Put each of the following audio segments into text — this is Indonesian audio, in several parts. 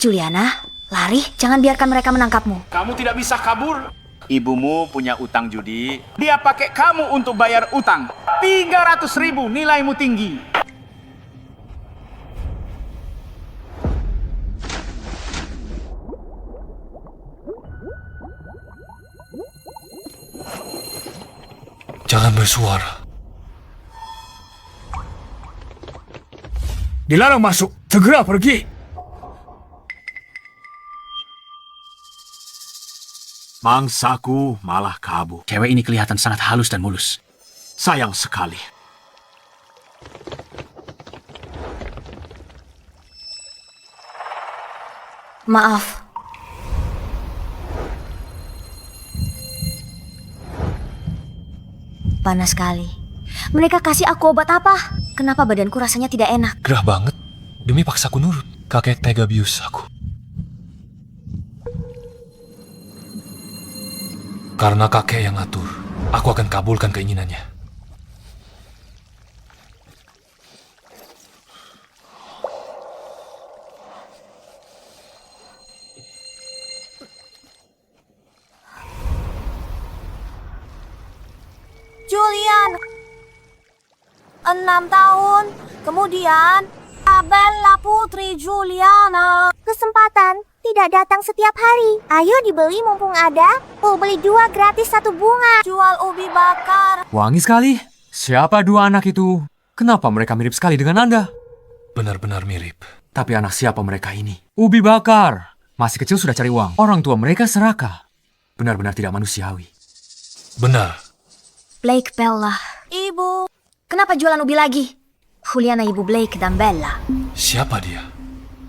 Juliana, lari, jangan biarkan mereka menangkapmu. Kamu tidak bisa kabur. Ibumu punya utang judi. Dia pakai kamu untuk bayar utang. 300.000 nilaimu tinggi. Jangan bersuara. Dilarang masuk. Segera pergi. Mangsaku malah kabur. Cewek ini kelihatan sangat halus dan mulus. Sayang sekali. Maaf. Panas sekali. Mereka kasih aku obat apa? Kenapa badanku rasanya tidak enak? Gerah banget. Demi paksaku nurut. Kakek tega bius aku. Karena kakek yang ngatur, aku akan kabulkan keinginannya. Julian, 6 tahun kemudian, Bella Putri Juliana. Kesempatan tidak datang setiap hari. Ayo dibeli mumpung ada. Beli 2 gratis 1 bunga. Jual ubi bakar. Wangi sekali. Siapa dua anak itu? Kenapa mereka mirip sekali dengan Anda? Benar-benar mirip. Tapi anak siapa mereka ini? Ubi bakar. Masih kecil sudah cari uang. Orang tua mereka serakah. Benar-benar tidak manusiawi. Benar. Blake Bella. Ibu, kenapa jualan ubi lagi? Juliana ibu Blake dan Bella. Siapa dia?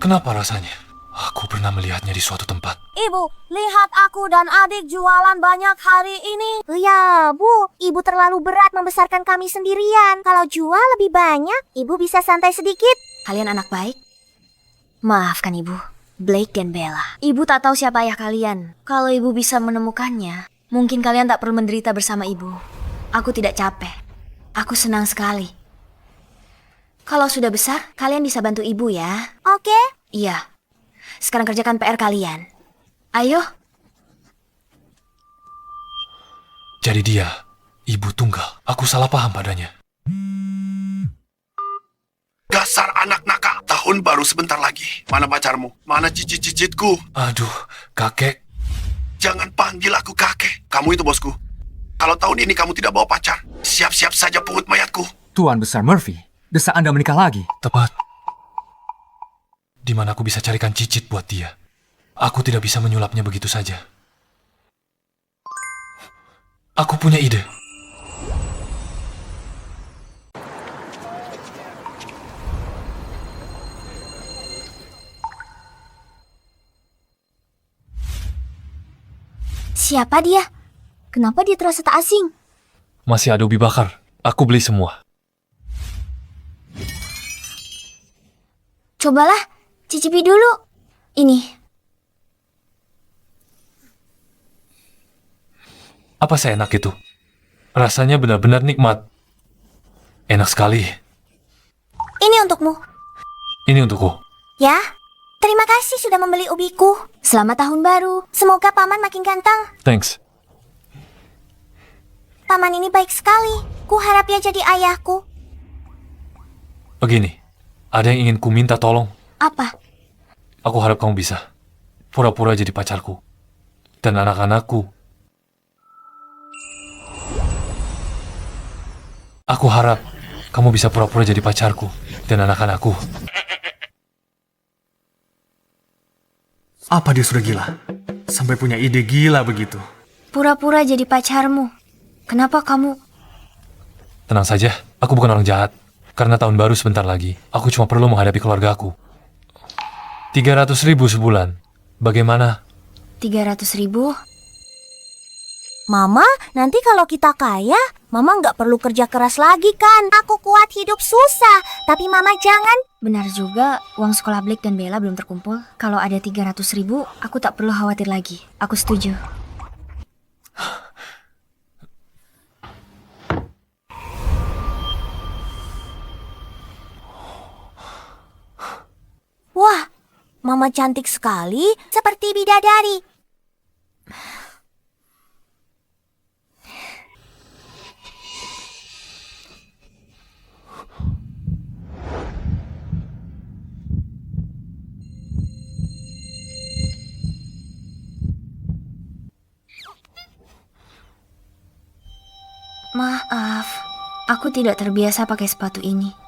Kenapa rasanya? Aku pernah melihatnya di suatu tempat. Ibu, lihat aku dan adik jualan banyak hari ini. Ya, Bu. Ibu terlalu berat membesarkan kami sendirian. Kalau jual lebih banyak, Ibu bisa santai sedikit. Kalian anak baik? Maafkan ibu, Blake dan Bella. Ibu tak tahu siapa ayah kalian. Kalau ibu bisa menemukannya, mungkin kalian tak perlu menderita bersama ibu. Aku tidak capek. Aku senang sekali. Kalau sudah besar, kalian bisa bantu ibu ya. Oke? Iya. Sekarang kerjakan PR kalian. Ayo. Jadi dia, ibu tunggal. Aku salah paham padanya. Dasar anak nakal. Tahun baru sebentar lagi. Mana pacarmu? Mana cicit-cicitku? Aduh, kakek. Jangan panggil aku kakek. Kamu itu bosku. Kalau tahun ini kamu tidak bawa pacar, siap-siap saja pungut mayatku. Tuan Besar Murphy, desak Anda menikah lagi. Tepat. Di mana aku bisa carikan cicit buat dia. Aku tidak bisa menyulapnya begitu saja. Aku punya ide. Siapa dia? Kenapa dia terasa tak asing? Masih ada ubi bakar. Aku beli semua. Cobalah, cicipi dulu. Ini. Apa seenak itu? Rasanya benar-benar nikmat. Enak sekali. Ini untukmu. Ini untukku. Ya, terima kasih sudah membeli ubiku. Selamat tahun baru. Semoga paman makin ganteng. Thanks. Paman ini baik sekali. Ku harap ia jadi ayahku. Begini, ada yang ingin ku minta tolong. Apa? Aku harap kamu bisa pura-pura jadi pacarku. Dan anak-anakku. Aku harap kamu bisa pura-pura jadi pacarku dan anak-anakku. Apa dia sudah gila? Sampai punya ide gila begitu. Pura-pura jadi pacarmu. Kenapa kamu... Tenang saja, aku bukan orang jahat. Karena tahun baru sebentar lagi, aku cuma perlu menghadapi keluarga aku. 300.000 sebulan. Bagaimana? 300.000? Mama, nanti kalau kita kaya, Mama nggak perlu kerja keras lagi kan? Aku kuat hidup susah, tapi Mama jangan. Benar juga, uang sekolah Blake dan Bella belum terkumpul. Kalau ada 300.000, aku tak perlu khawatir lagi. Aku setuju. Wah, Mama Mama cantik sekali, seperti bidadari. Maaf, aku tidak terbiasa pakai sepatu ini.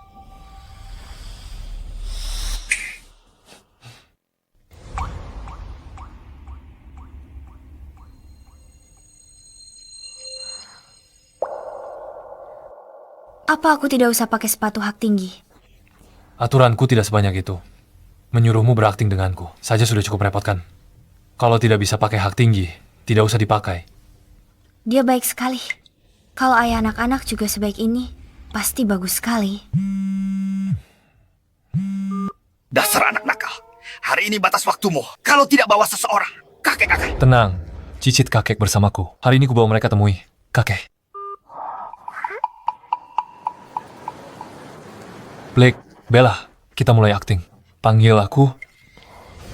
Apa aku tidak usah pakai sepatu hak tinggi? Aturanku tidak sebanyak itu. Menyuruhmu berakting denganku saja sudah cukup merepotkan. Kalau tidak bisa pakai hak tinggi, tidak usah dipakai. Dia baik sekali. Kalau ayah anak-anak juga sebaik ini, pasti bagus sekali. Dasar anak nakal. Hari ini batas waktumu. Kalau tidak bawa seseorang, kakek-kakek. Tenang, cicit kakek bersamaku. Hari ini kubawa mereka temui kakek. Blake, Bella, kita mulai akting. Panggil aku.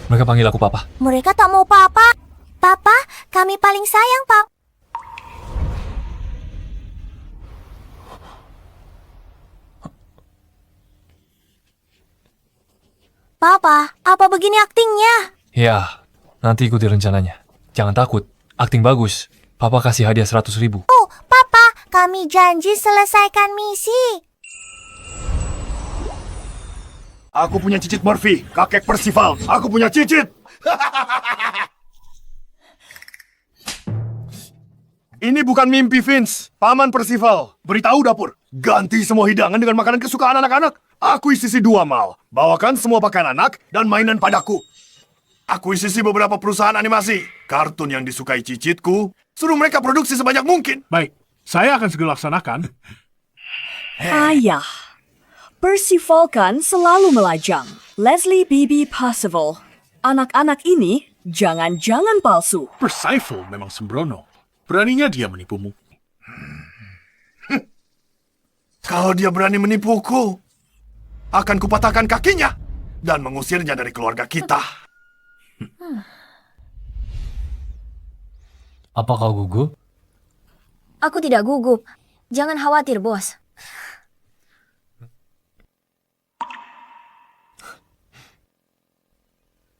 Mereka panggil aku Papa. Mereka tak mau Papa. Papa, kami paling sayang, Pak. Papa, apa begini aktingnya? Ya, nanti ikuti rencananya. Jangan takut, akting bagus. Papa kasih hadiah 100.000. Oh, Papa, kami janji selesaikan misi. Aku punya cicit Murphy, kakek Percival. Aku punya cicit. Ini bukan mimpi, Vince. Paman Percival, beritahu dapur. Ganti semua hidangan dengan makanan kesukaan anak-anak. Aku isi 2 mal. Bawakan semua pakaian anak dan mainan padaku. Aku isi beberapa perusahaan animasi. Kartun yang disukai cicitku. Suruh mereka produksi sebanyak mungkin. Baik, saya akan segera laksanakan. Ayah, Percival kan selalu melajang. Leslie Bibi Percival. Anak-anak ini jangan-jangan palsu. Percival memang sembrono. Beraninya dia menipumu. Kalau dia berani menipuku, akan kupatahkan kakinya dan mengusirnya dari keluarga kita. Apa kau gugup? Aku tidak gugup. Jangan khawatir, bos.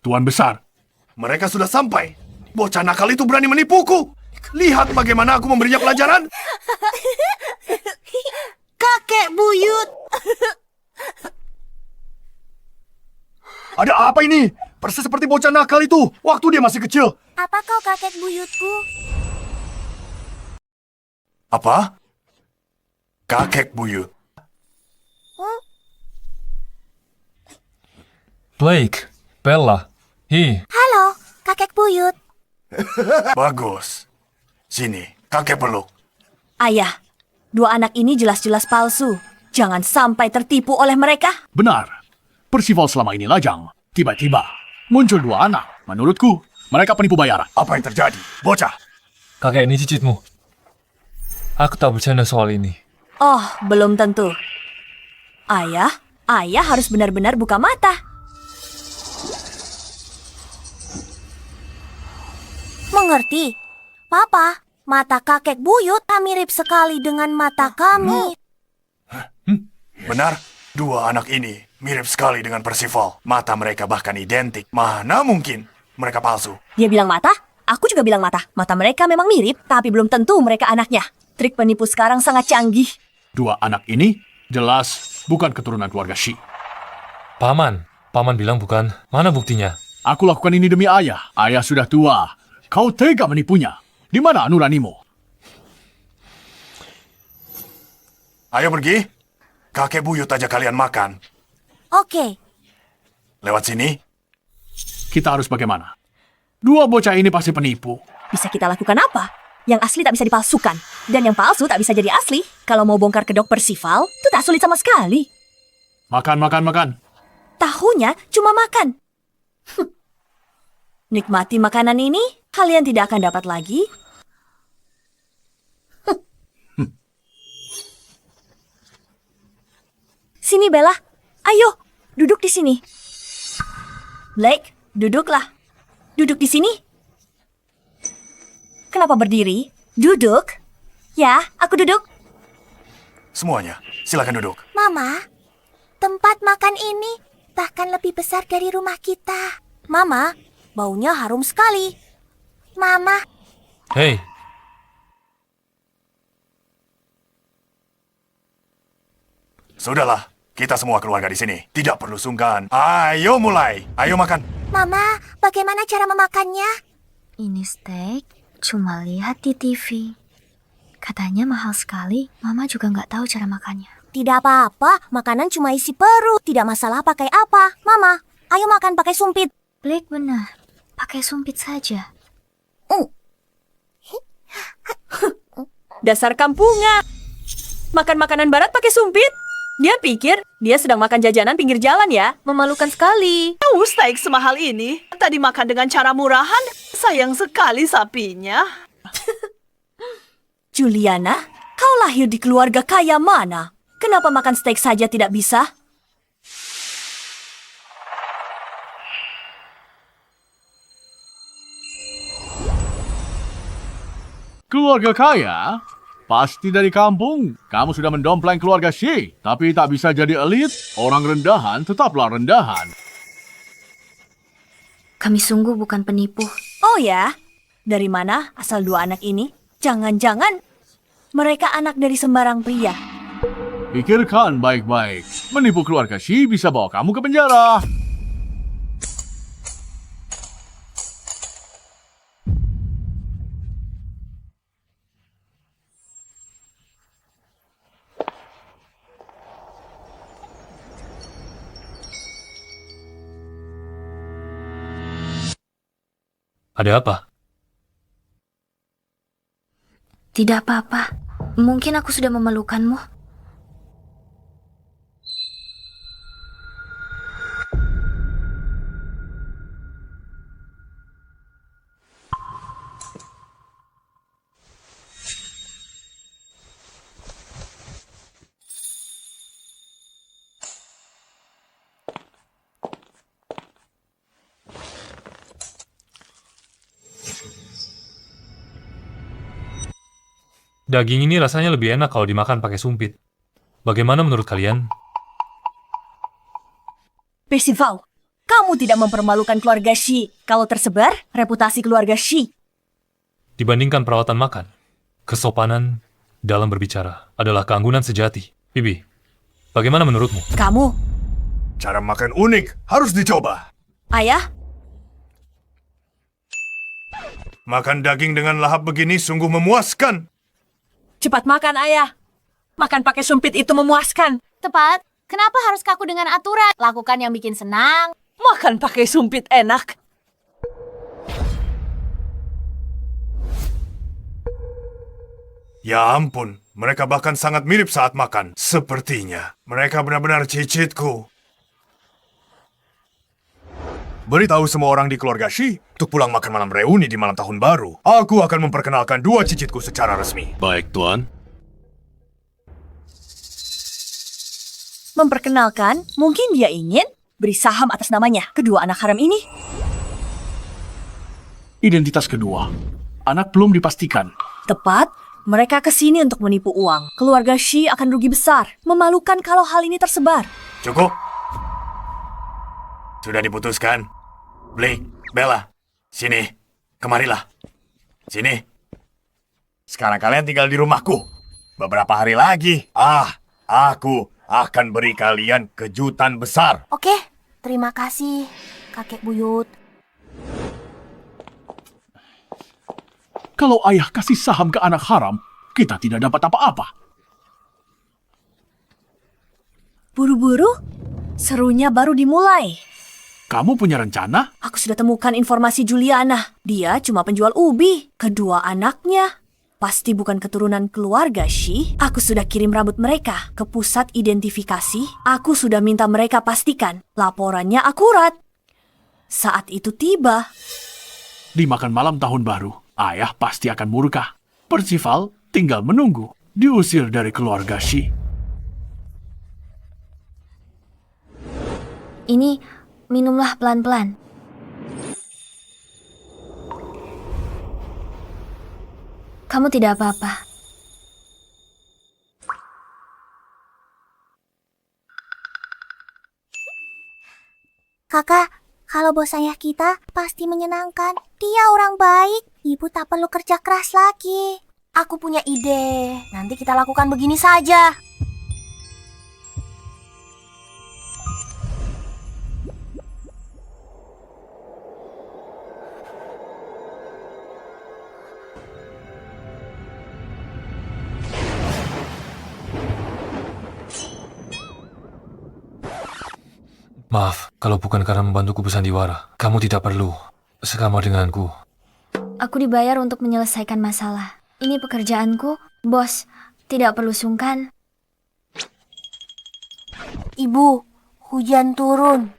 Tuan Besar, Mereka sudah sampai. Bocah nakal itu berani menipuku. Lihat bagaimana aku memberinya pelajaran. Kakek buyut. Ada apa ini? Persis seperti bocah nakal itu waktu dia masih kecil. Apa kau kakek buyutku? Apa? Kakek buyut. Blake, Bella, Halo, kakek buyut. Bagus. Sini, kakek peluk. Ayah, 2 anak ini jelas-jelas palsu. Jangan sampai tertipu oleh mereka. benar. Percival selama ini lajang. Tiba-tiba muncul 2 anak. Menurutku, mereka penipu bayaran. Apa yang terjadi? Bocah. kakek ini cicitmu. Aku tak bercanda soal ini. Oh, belum tentu. Ayah harus benar-benar buka mata. Mengerti? Papa, mata kakek buyut mirip sekali dengan mata kami. Benar, 2 anak ini mirip sekali dengan Percival. Mata mereka bahkan identik. Mana mungkin mereka palsu? Dia bilang mata, aku juga bilang mata. Mata mereka memang mirip, tapi belum tentu mereka anaknya. Trik penipu sekarang sangat canggih. 2 anak ini jelas bukan keturunan keluarga Shi. Paman bilang bukan. Mana buktinya? Aku lakukan ini demi ayah. Ayah sudah tua. Kau tega menipunya. Di mana nuranimu? Ayo pergi. Kakek buyut aja kalian makan. Oke, Lewat sini. Kita harus bagaimana? 2 bocah ini pasti penipu. Bisa kita lakukan apa? Yang asli tak bisa dipalsukan. Dan yang palsu tak bisa jadi asli. Kalau mau bongkar kedok Percival, itu tak sulit sama sekali. Makan. Tahunya cuma makan. Nikmati makanan ini, kalian tidak akan dapat lagi. Sini Bella, ayo duduk di sini. Blake, Duduklah. Duduk di sini. Kenapa berdiri? Duduk. Ya, aku duduk. Semuanya, silakan duduk. Mama, tempat makan ini bahkan lebih besar dari rumah kita. Mama, baunya harum sekali. Mama, Hei, Sudahlah, kita semua keluarga di sini. Tidak perlu sungkan. Ayo mulai. Ayo makan. Mama, bagaimana cara memakannya? Ini steak, cuma lihat di TV. Katanya mahal sekali, Mama juga nggak tahu cara makannya. Tidak apa-apa, makanan cuma isi perut. Tidak masalah pakai apa. Mama, ayo makan pakai sumpit. Blake benar, pakai sumpit saja. Dasar kampungan. Makan makanan barat pakai sumpit? Dia pikir dia sedang makan jajanan pinggir jalan ya. Memalukan sekali. Tahu steak semahal ini? Tadi makan dengan cara murahan. Sayang sekali sapinya. Juliana, kau lahir di keluarga kaya mana? Kenapa makan steak saja tidak bisa? Keluarga kaya? Pasti dari kampung. Kamu sudah mendompleng keluarga Shi, tapi tak bisa jadi elit. Orang rendahan tetaplah rendahan. Kami sungguh bukan penipu. Oh ya? Dari mana asal dua anak ini? Jangan-jangan mereka anak dari sembarang pria. Pikirkan baik-baik. Menipu keluarga Shi bisa bawa kamu ke penjara. ada apa? Tidak apa-apa. Mungkin aku sudah memalukanmu. Daging ini rasanya lebih enak kalau dimakan pakai sumpit. Bagaimana menurut kalian? Percival, kamu tidak mempermalukan keluarga Shi. Kalau tersebar, reputasi keluarga Shi. Dibandingkan perawatan makan, kesopanan dalam berbicara adalah keanggunan sejati. Bibi, bagaimana menurutmu? Kamu, Cara makan unik harus dicoba. ayah, Makan daging dengan lahap begini sungguh memuaskan. cepat makan ayah. Makan pakai sumpit itu memuaskan. Tepat. Kenapa harus kaku dengan aturan? Lakukan yang bikin senang. Makan pakai sumpit enak. Ya ampun, mereka bahkan sangat mirip saat makan. Sepertinya mereka benar-benar cicitku. Beritahu semua orang di keluarga Shi untuk pulang makan malam reuni di malam tahun baru. Aku akan memperkenalkan dua cicitku secara resmi. Baik, Tuan. Memperkenalkan, mungkin dia ingin beri saham atas namanya kedua anak haram ini. Identitas kedua. Anak belum dipastikan. Tepat, mereka ke sini untuk menipu uang. Keluarga Shi akan rugi besar. Memalukan kalau hal ini tersebar. Cukup. Sudah diputuskan. Blake, Bella, sini. Kemarilah. Sini. Sekarang kalian tinggal di rumahku. Beberapa hari lagi. Aku akan beri kalian kejutan besar. Oke, terima kasih, kakek buyut. Kalau ayah kasih saham ke anak haram, kita tidak dapat apa-apa. Buru-buru, serunya baru dimulai. Kamu punya rencana? Aku sudah temukan informasi Juliana. Dia cuma penjual ubi. Kedua anaknya pasti bukan keturunan keluarga Shi. Aku sudah kirim rambut mereka ke pusat identifikasi. Aku sudah minta mereka pastikan laporannya akurat. Saat itu tiba. Di makan malam tahun baru, ayah pasti akan murka. Percival tinggal menunggu. Diusir dari keluarga Shi. Ini, minumlah pelan-pelan. Kamu tidak apa-apa. Kakak, kalau bos ayah kita pasti menyenangkan. Dia orang baik. Ibu tak perlu kerja keras lagi. Aku punya ide. Nanti kita lakukan begini saja. Maaf, kalau bukan karena membantuku bersandiwara, kamu tidak perlu sekamar denganku. Aku dibayar untuk menyelesaikan masalah. Ini pekerjaanku, bos. Tidak perlu sungkan. Ibu, hujan turun.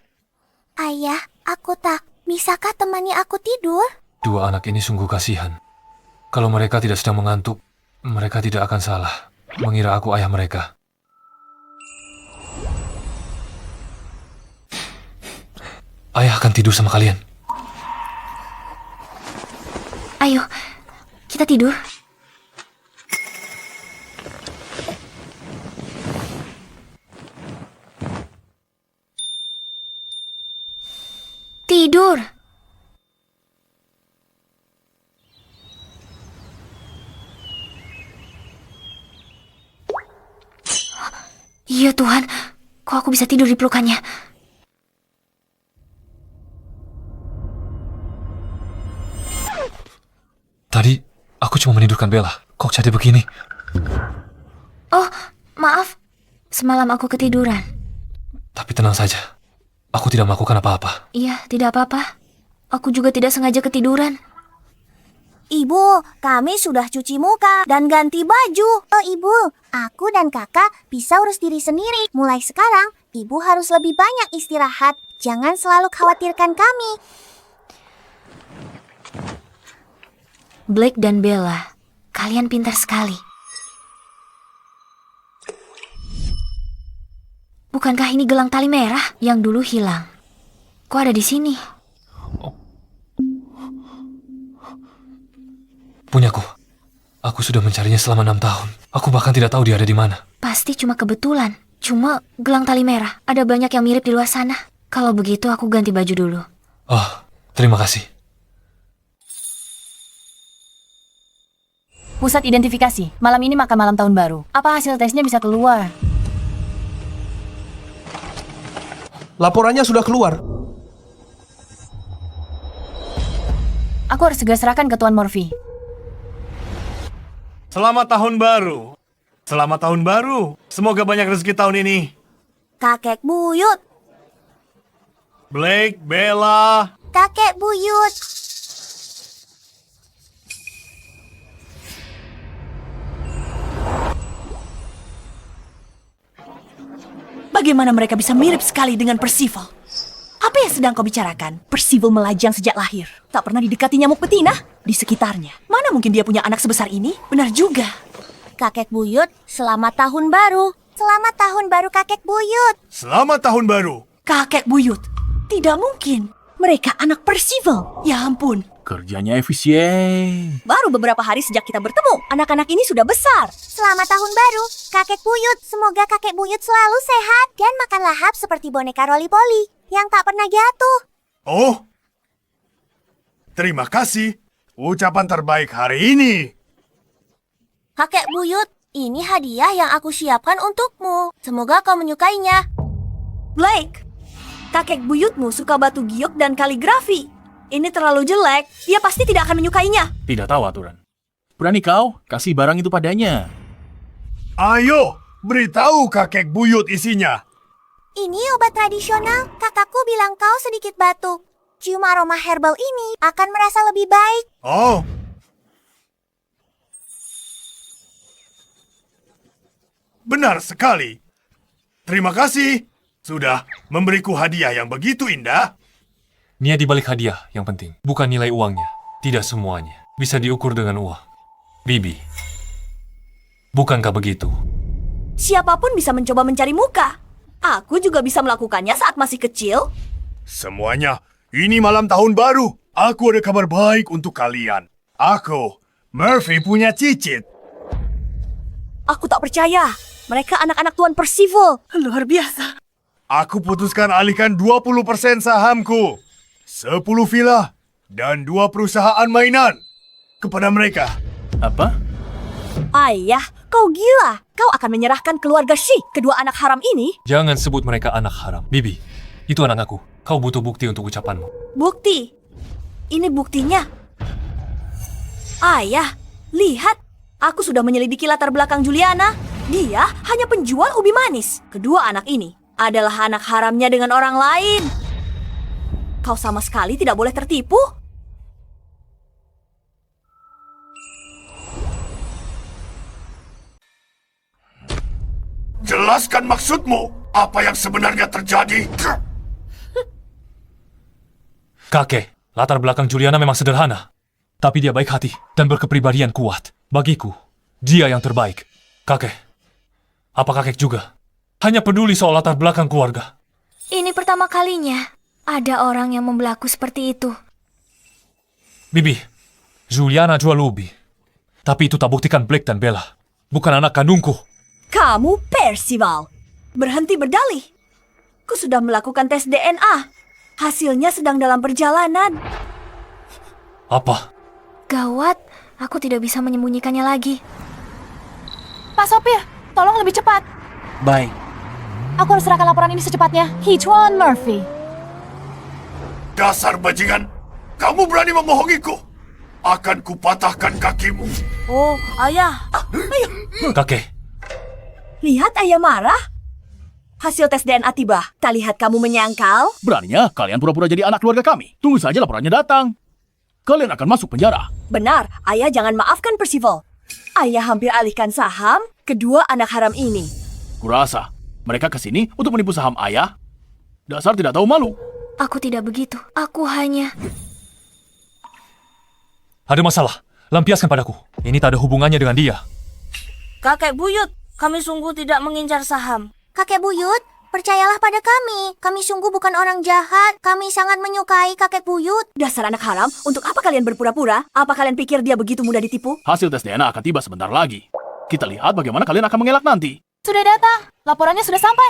Ayah, aku tak. Bisakah temani aku tidur? Dua anak ini sungguh kasihan. Kalau mereka tidak sedang mengantuk, mereka tidak akan salah mengira aku ayah mereka. Ayah akan tidur sama kalian. Ayo, kita tidur. Tidur. Iya Tuhan, kok aku bisa tidur di pelukannya? Tadi aku cuma menidurkan Bella. Kok jadi begini? Oh, maaf. Semalam aku ketiduran. Tapi tenang saja. Aku tidak melakukan apa-apa. Iya, tidak apa-apa. Aku juga tidak sengaja ketiduran. Ibu, kami sudah cuci muka dan ganti baju. Oh ibu, aku dan kakak bisa urus diri sendiri. Mulai sekarang, ibu harus lebih banyak istirahat. Jangan selalu khawatirkan kami. Blake dan Bella, kalian pintar sekali. Bukankah ini gelang tali merah yang dulu hilang? Kok ada di sini? Punyaku. Aku sudah mencarinya selama 6 tahun. Aku bahkan tidak tahu dia ada di mana. Pasti cuma kebetulan. Cuma gelang tali merah. Ada banyak yang mirip di luar sana. Kalau begitu aku ganti baju dulu. Oh, terima kasih. Pusat identifikasi. Malam ini makan malam tahun baru. Apa hasil tesnya bisa keluar? Laporannya sudah keluar. Aku harus segera serahkan ke Tuan Morphy. Selamat tahun baru. Selamat tahun baru. Semoga banyak rezeki tahun ini. Kakek buyut, Blake, Bella. kakek buyut. Bagaimana mereka bisa mirip sekali dengan Percival? Apa yang sedang kau bicarakan? Percival melajang sejak lahir. Tak pernah didekati nyamuk betina di sekitarnya. Mana mungkin dia punya anak sebesar ini? Benar juga. Kakek buyut, selamat tahun baru. Selamat tahun baru kakek buyut. Selamat tahun baru. Kakek buyut. Tidak mungkin. Mereka anak Percival. Ya ampun. Kerjanya efisien. Baru beberapa hari sejak kita bertemu. Anak-anak ini sudah besar. Selamat tahun baru, kakek buyut. Semoga kakek buyut selalu sehat dan makan lahap seperti boneka Roly-Poly yang tak pernah jatuh. Oh, terima kasih. Ucapan terbaik hari ini. Kakek buyut, ini hadiah yang aku siapkan untukmu. Semoga kau menyukainya. Blake, kakek buyutmu suka batu giok dan kaligrafi. Ini terlalu jelek. Dia pasti tidak akan menyukainya. Tidak tahu aturan. Berani kau kasih barang itu padanya. Ayo, beritahu kakek buyut isinya. Ini obat tradisional. Kakakku bilang kau sedikit batuk. Cium aroma herbal ini akan merasa lebih baik. Oh. Benar sekali. Terima kasih. Sudah memberiku hadiah yang begitu indah. Niat di balik hadiah yang penting, bukan nilai uangnya. Tidak semuanya bisa diukur dengan uang. Bibi, bukankah begitu? Siapapun bisa mencoba mencari muka. Aku juga bisa melakukannya saat masih kecil. Semuanya, ini malam tahun baru. Aku ada kabar baik untuk kalian. Aku Murphy punya cicit. Aku tak percaya. Mereka anak-anak Tuan Percival. Luar biasa. Aku putuskan alihkan 20% sahamku, 10 villa, dan 2 perusahaan mainan kepada mereka. Apa? Ayah, kau gila. Kau akan menyerahkan keluarga Shi, kedua anak haram ini? Jangan sebut mereka anak haram. Bibi, itu anak aku. Kau butuh bukti untuk ucapanmu. Bukti. Ini buktinya. Ayah, lihat. Aku sudah menyelidiki latar belakang Juliana. Dia hanya penjual ubi manis. Kedua anak ini adalah anak haramnya dengan orang lain. Kau sama sekali tidak boleh tertipu. Jelaskan maksudmu. Apa yang sebenarnya terjadi? Kakek, latar belakang Juliana memang sederhana. Tapi dia baik hati dan berkepribadian kuat. Bagiku, dia yang terbaik. Kakek, apa kakek juga hanya peduli soal latar belakang keluarga? Ini pertama kalinya ada orang yang membelaku seperti itu. Bibi, Juliana jual ubi. Tapi itu tak buktikan Blake dan Bella bukan anak kandungku. Kamu Percival. Berhenti berdalih. Ku sudah melakukan tes DNA. Hasilnya sedang dalam perjalanan. Apa? Gawat, aku tidak bisa menyembunyikannya lagi. Pak Sopir, tolong lebih cepat. Baik. Aku harus serahkan laporan ini secepatnya. Tuan Murphy. Dasar bajingan, kamu berani membohongiku. Akan kupatahkan kakimu. Oh, ayah. Kakek, Lihat ayah marah. Hasil tes DNA tiba. Tak lihat kamu menyangkal? Beraninya kalian pura-pura jadi anak keluarga kami. Tunggu saja laporannya datang. Kalian akan masuk penjara. Benar, ayah jangan maafkan Percival. Ayah hampir alihkan saham kedua anak haram ini. Kurasa mereka kesini untuk menipu saham ayah. Dasar tidak tahu malu. Aku tidak begitu. Aku hanya... ada masalah. Lampiaskan padaku. Ini tak ada hubungannya dengan dia. Kakek Buyut, kami sungguh tidak mengincar saham. Kakek Buyut, percayalah pada kami. Kami sungguh bukan orang jahat. Kami sangat menyukai kakek Buyut. Dasar anak haram, untuk apa kalian berpura-pura? Apa kalian pikir dia begitu mudah ditipu? Hasil tes DNA akan tiba sebentar lagi. Kita lihat bagaimana kalian akan mengelak nanti. Sudah datang. Laporannya sudah sampai.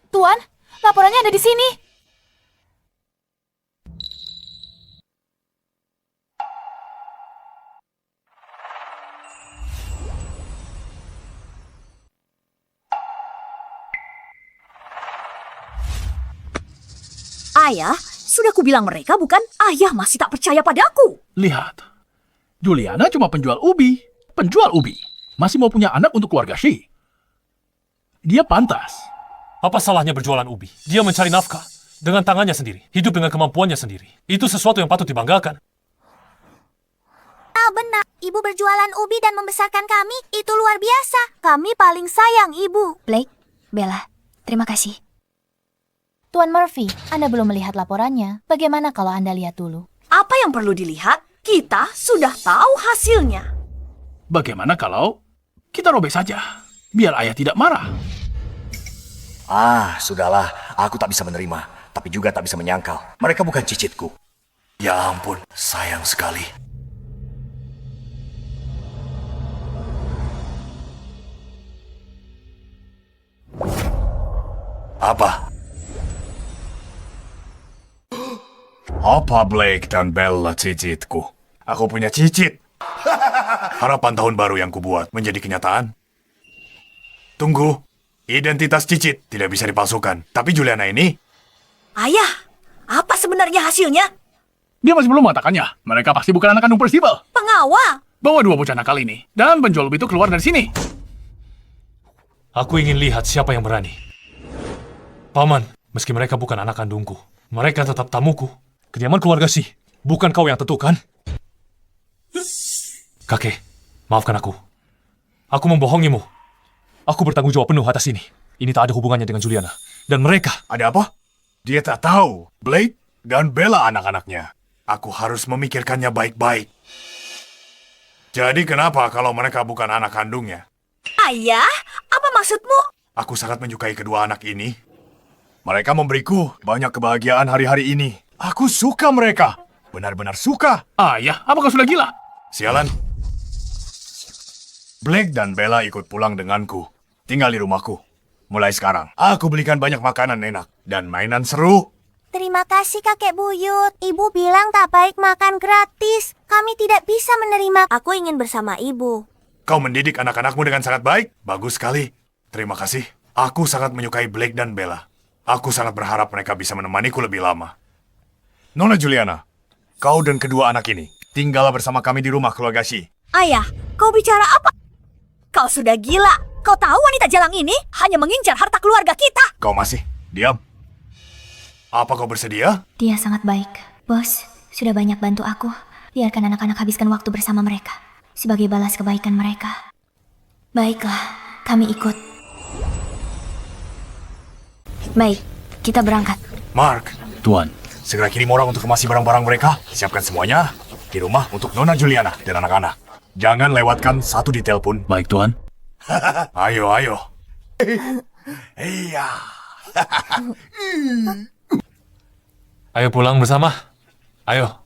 Tuan, laporannya ada di sini. Ayah, sudah kubilang mereka bukan? Ayah masih tak percaya padaku. Lihat. Juliana cuma penjual ubi. Penjual ubi. Masih mau punya anak untuk keluarga Shi. Dia pantas. Apa salahnya berjualan ubi? Dia mencari nafkah dengan tangannya sendiri, hidup dengan kemampuannya sendiri. Itu sesuatu yang patut dibanggakan. Ah, benar. Ibu berjualan ubi dan membesarkan kami. Itu luar biasa. Kami paling sayang ibu. Blake, Bella, terima kasih. Tuan Murphy, Anda belum melihat laporannya. Bagaimana kalau Anda lihat dulu? Apa yang perlu dilihat? Kita sudah tahu hasilnya. Bagaimana kalau kita robek saja? Biar ayah tidak marah. Ah, sudahlah. Aku tak bisa menerima, tapi juga tak bisa menyangkal. Mereka bukan cicitku. Ya ampun, sayang sekali. Apa? Apa Blake dan Bella cicitku? Aku punya cicit. Harapan tahun baru yang kubuat menjadi kenyataan. Tunggu, identitas cicit tidak bisa dipalsukan. Tapi Juliana ini... Ayah, apa sebenarnya hasilnya? Dia masih belum mengatakannya. Mereka pasti bukan anak kandung Percival. Pengawal. Bawa dua bocah nakal ini. Dan penjual ubi itu keluar dari sini. Aku ingin lihat siapa yang berani. Paman, meski mereka bukan anak kandungku, mereka tetap tamuku. Kediaman keluarga sih, bukan kau yang tentukan. Kakek, maafkan aku. Aku membohongimu. Aku bertanggung jawab penuh atas ini. Ini tak ada hubungannya dengan Juliana. Dan mereka... Ada apa? Dia tak tahu. Blake dan Bella anak-anaknya. Aku harus memikirkannya baik-baik. Jadi kenapa kalau mereka bukan anak kandungnya? Ayah, apa maksudmu? Aku sangat menyukai kedua anak ini. Mereka memberiku banyak kebahagiaan hari-hari ini. Aku suka mereka. benar-benar suka. Ayah, apa kau sudah gila? Sialan. Blake dan Bella ikut pulang denganku. Tinggal di rumahku. Mulai sekarang, aku belikan banyak makanan enak dan mainan seru. Terima kasih kakek buyut. Ibu bilang tak baik makan gratis. Kami tidak bisa menerima. Aku ingin bersama ibu. Kau mendidik anak-anakmu dengan sangat baik. Bagus sekali. Terima kasih. Aku sangat menyukai Blake dan Bella. Aku sangat berharap mereka bisa menemaniku lebih lama. Nona Juliana, kau dan kedua anak ini tinggallah bersama kami di rumah keluarga Shi. Ayah, kau bicara apa? Kau sudah gila. Kau tahu wanita jalang ini hanya mengincar harta keluarga kita. Kau masih diam. Apa kau bersedia? Dia sangat baik. Bos, sudah banyak bantu aku. Biarkan anak-anak habiskan waktu bersama mereka. Sebagai balas kebaikan mereka. Baiklah, kami ikut. Baik, kita berangkat. Mark, Tuan, segera kirim orang untuk kemasi barang-barang mereka. Siapkan semuanya di rumah untuk Nona Juliana dan anak-anak. Jangan lewatkan satu detail pun. baik Tuan. Ayo, ayo. Iya. Ayo pulang bersama. Ayo.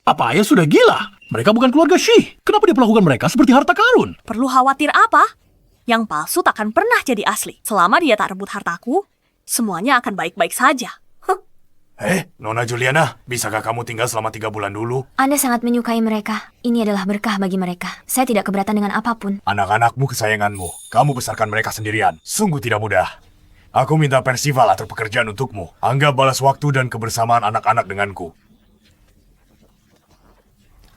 Apa ayah sudah gila? Mereka bukan keluarga Shi. Kenapa dia perlakukan mereka seperti harta karun? Perlu khawatir apa? Yang palsu takkan pernah jadi asli. Selama dia tak rebut hartaku, semuanya akan baik-baik saja. Nona Juliana, bisakah kamu tinggal selama 3 bulan dulu? Anda sangat menyukai mereka. Ini adalah berkah bagi mereka. Saya tidak keberatan dengan apapun. Anak-anakmu kesayanganmu. Kamu besarkan mereka sendirian. Sungguh tidak mudah. Aku minta Percival atur pekerjaan untukmu. Anggap balas waktu dan kebersamaan anak-anak denganku.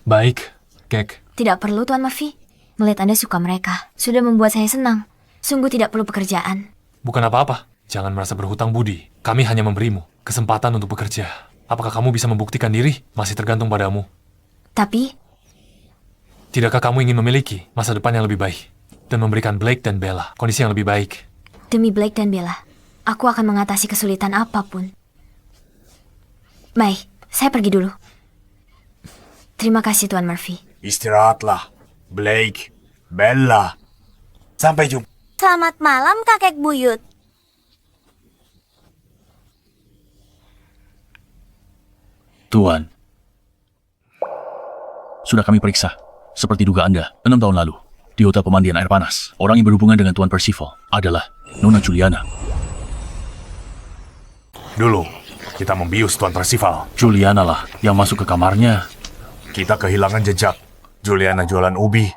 Baik, Kek. Tidak perlu, Tuan Murphy. Melihat Anda suka mereka. Sudah membuat saya senang. Sungguh tidak perlu pekerjaan. Bukan apa-apa. Jangan merasa berhutang budi. Kami hanya memberimu kesempatan untuk bekerja. Apakah kamu bisa membuktikan diri? Masih tergantung padamu. Tapi, Tidakkah kamu ingin memiliki masa depan yang lebih baik? Dan memberikan Blake dan Bella kondisi yang lebih baik? demi Blake dan Bella, aku akan mengatasi kesulitan apapun. Baik, saya pergi dulu. Terima kasih, Tuan Murphy. Istirahatlah, Blake, Bella. Sampai jumpa. Selamat malam, kakek buyut. Tuan, sudah kami periksa. Seperti duga Anda, 6 tahun lalu, di hotel pemandian air panas, orang yang berhubungan dengan Tuan Percival adalah Nona Juliana. Dulu, kita membius Tuan Percival. Juliana lah yang masuk ke kamarnya. Kita kehilangan jejak. Juliana jualan ubi.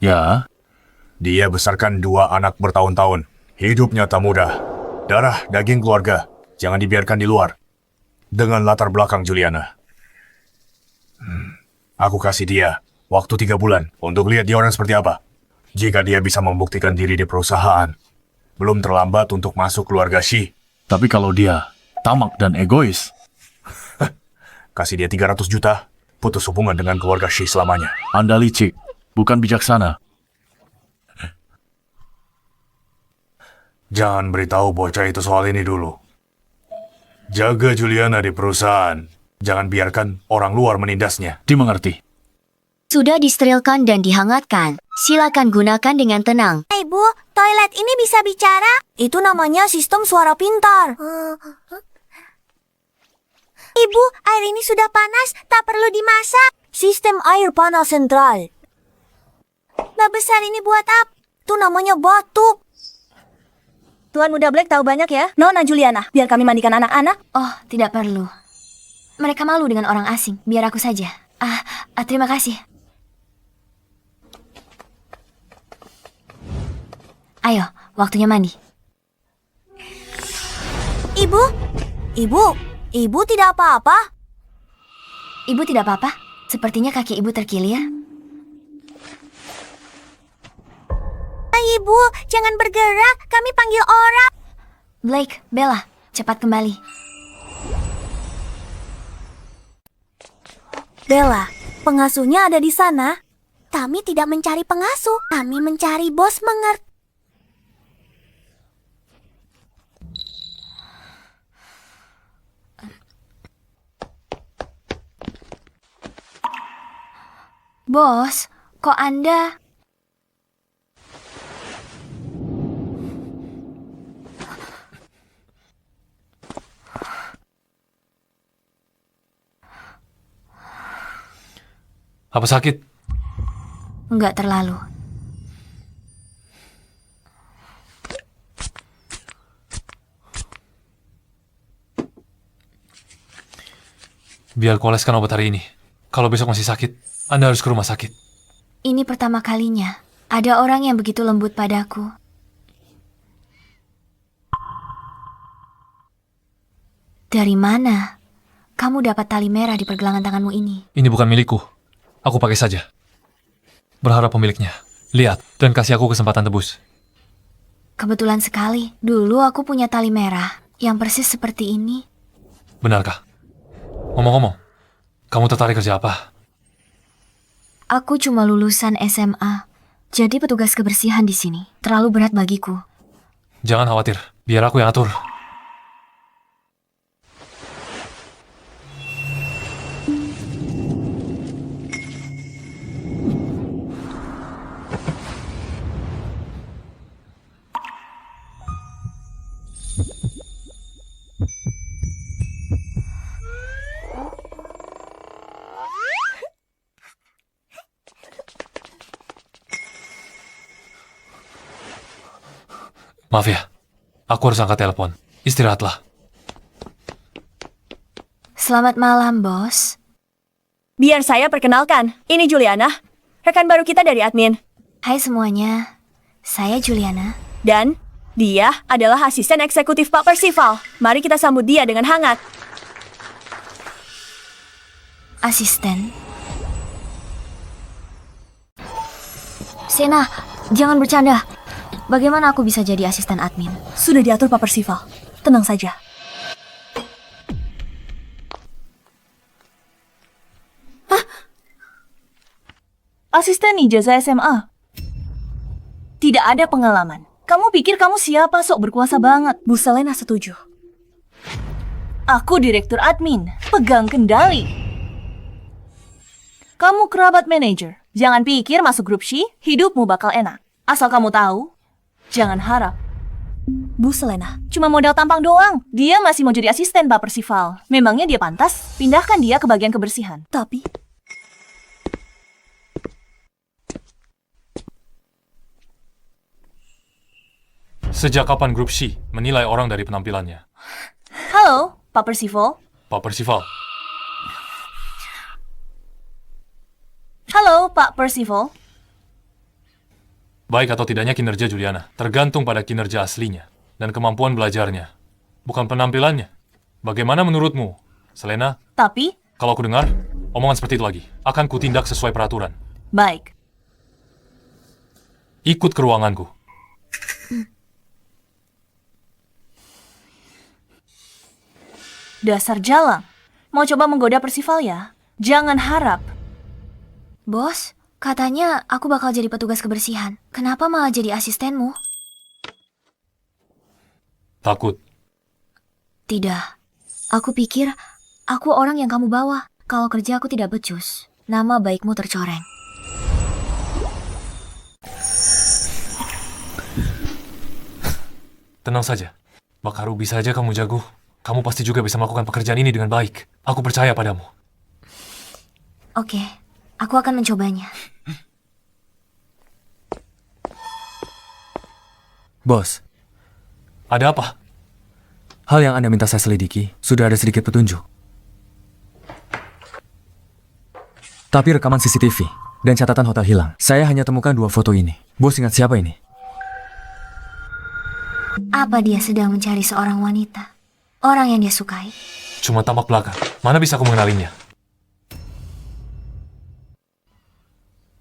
Ya, Dia besarkan 2 anak bertahun-tahun. Hidupnya tak mudah. Darah, daging keluarga. Jangan dibiarkan di luar. Dengan latar belakang Juliana. Aku kasih dia waktu 3 bulan untuk lihat dia orang seperti apa. Jika dia bisa membuktikan diri di perusahaan, belum terlambat untuk masuk keluarga Shi. tapi kalau dia tamak dan egois, Kasih dia 300 juta, putus hubungan dengan keluarga Shi selamanya. Anda licik, bukan bijaksana. Jangan beritahu bocah itu soal ini dulu. Jaga Juliana di perusahaan. Jangan biarkan orang luar menindasnya. Dimengerti. Sudah disterilkan dan dihangatkan. Silakan gunakan dengan tenang. Ibu, toilet ini bisa bicara? Itu namanya sistem suara pintar. Ibu, air ini sudah panas, tak perlu dimasak. Sistem air panas sentral. Bak besar ini buat apa? Itu namanya batuk. Tuan Muda Black tahu banyak ya. Nona Juliana, biar kami mandikan anak-anak. Oh, tidak perlu. Mereka malu dengan orang asing. Biar aku saja. Terima kasih. Ayo, waktunya mandi. Ibu tidak apa-apa. Ibu tidak apa-apa. Sepertinya kaki ibu terkilir. Ibu, jangan bergerak. Kami panggil orang. Blake, Bella, cepat kembali. Bella, pengasuhnya ada di sana. Kami tidak mencari pengasuh. Kami mencari bos mengerti. Bos, kok Anda... Apa sakit? Enggak terlalu. Biar kuoleskan obat hari ini. Kalau besok masih sakit, Anda harus ke rumah sakit. Ini pertama kalinya ada orang yang begitu lembut padaku. Dari mana kamu dapat tali merah di pergelangan tanganmu ini? Ini bukan milikku. Aku pakai saja. Berharap pemiliknya lihat dan kasih aku kesempatan tebus. Kebetulan sekali, dulu aku punya tali merah yang persis seperti ini. Benarkah? Ngomong-ngomong, kamu tertarik kerja apa? Aku cuma lulusan SMA, jadi petugas kebersihan di sini. Terlalu berat bagiku. Jangan khawatir, biar aku yang atur. Maaf ya, aku harus angkat telepon. Istirahatlah. Selamat malam, bos. Biar saya perkenalkan. Ini Juliana, rekan baru kita dari admin. Hai semuanya, saya Juliana. Dan dia adalah asisten eksekutif Pak Percival. Mari kita sambut dia dengan hangat. Asisten? Sena, jangan bercanda. Bagaimana aku bisa jadi asisten admin? Sudah diatur Pak Percival. Tenang saja. Hah? Asisten ijazah SMA? Tidak ada pengalaman. Kamu pikir kamu siapa, sok berkuasa banget? Bu Selena setuju. Aku direktur admin, pegang kendali. Kamu kerabat manajer. Jangan pikir masuk grup Shi, hidupmu bakal enak. Asal kamu tahu, jangan harap. Bu Selena, cuma modal tampang doang. Dia masih mau jadi asisten Pak Percival. Memangnya dia pantas? Pindahkan dia ke bagian kebersihan. Tapi... Sejak kapan grup Shi menilai orang dari penampilannya? Halo, Pak Percival. Pak Percival. Halo, Pak Percival. Baik atau tidaknya kinerja Juliana tergantung pada kinerja aslinya dan kemampuan belajarnya, bukan penampilannya. Bagaimana menurutmu, Selena? Tapi, kalau aku dengar omongan seperti itu lagi, akan kutindak sesuai peraturan. Baik. Ikut ke ruanganku. Dasar jalang. Mau coba menggoda Percival ya? Jangan harap. Bos, katanya aku bakal jadi petugas kebersihan. Kenapa malah jadi asistenmu? Takut? Tidak. Aku pikir aku orang yang kamu bawa. Kalau kerja aku tidak becus. Nama baikmu tercoreng. Tenang saja. Bakaru bisa aja kamu jago. Kamu pasti juga bisa melakukan pekerjaan ini dengan baik. Aku percaya padamu. Oke, aku akan mencobanya. Bos, ada apa? Hal yang Anda minta saya selidiki, sudah ada sedikit petunjuk. Tapi rekaman CCTV dan catatan hotel hilang. Saya hanya temukan 2 foto ini. Bos ingat siapa ini? Apa dia sedang mencari seorang wanita? Orang yang dia sukai? Cuma tampak belakang. Mana bisa aku mengenalinya?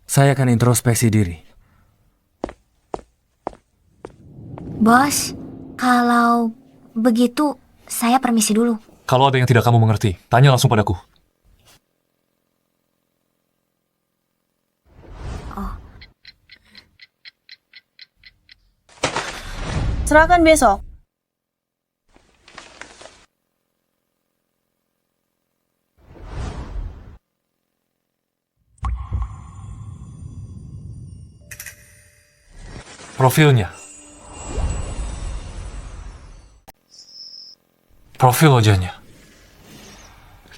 Saya akan introspeksi diri. Bos, kalau begitu saya permisi dulu. Kalau ada yang tidak kamu mengerti, tanya langsung padaku. Serahkan besok. Profilnya. Profil wajahnya.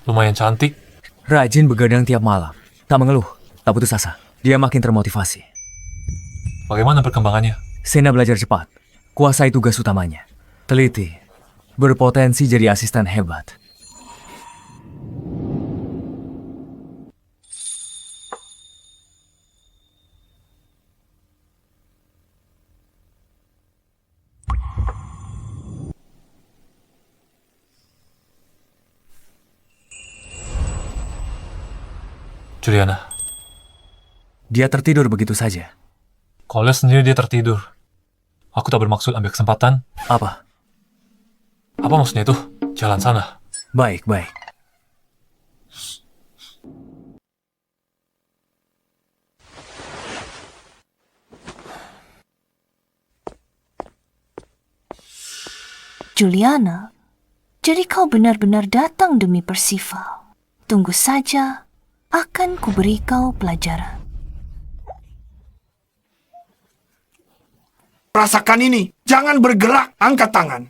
Lumayan cantik. Rajin begadang tiap malam. Tak mengeluh. Tak putus asa. Dia makin termotivasi. Bagaimana perkembangannya? Sena belajar cepat. Kuasai tugas utamanya. Teliti. Berpotensi jadi asisten hebat. Juliana, Dia tertidur begitu saja. kau lihat sendiri dia tertidur. Aku tak bermaksud ambil kesempatan. Apa? Apa maksudnya itu? Jalan sana. Baik, baik. Juliana, jadi kau benar-benar datang demi Percival. Tunggu saja, akan kuberi kau pelajaran. Rasakan ini. Jangan bergerak. Angkat tangan.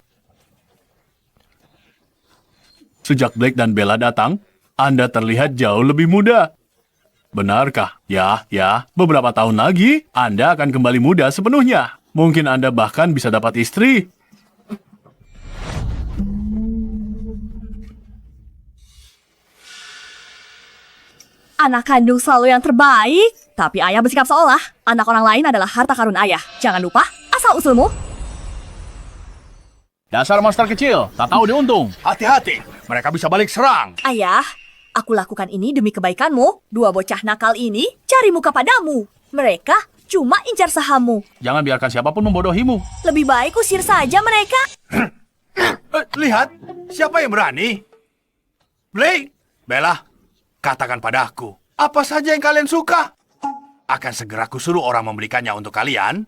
Sejak Blake dan Bella datang, Anda terlihat jauh lebih muda. Benarkah? Ya, beberapa tahun lagi, Anda akan kembali muda sepenuhnya. Mungkin Anda bahkan bisa dapat istri. Anak kandung selalu yang terbaik. Tapi ayah bersikap seolah anak orang lain adalah harta karun ayah. Jangan lupa, asal-usulmu. Dasar monster kecil, tak tahu diuntung. Hati-hati. Mereka bisa balik serang. Ayah, aku lakukan ini demi kebaikanmu. Dua bocah nakal ini cari muka padamu. Mereka cuma incar sahammu. Jangan biarkan siapapun membodohimu. Lebih baik usir saja mereka. Lihat. Siapa yang berani? Blake. Bella. Katakan padaku, apa saja yang kalian suka? Akan segera kusuruh orang membelikannya untuk kalian.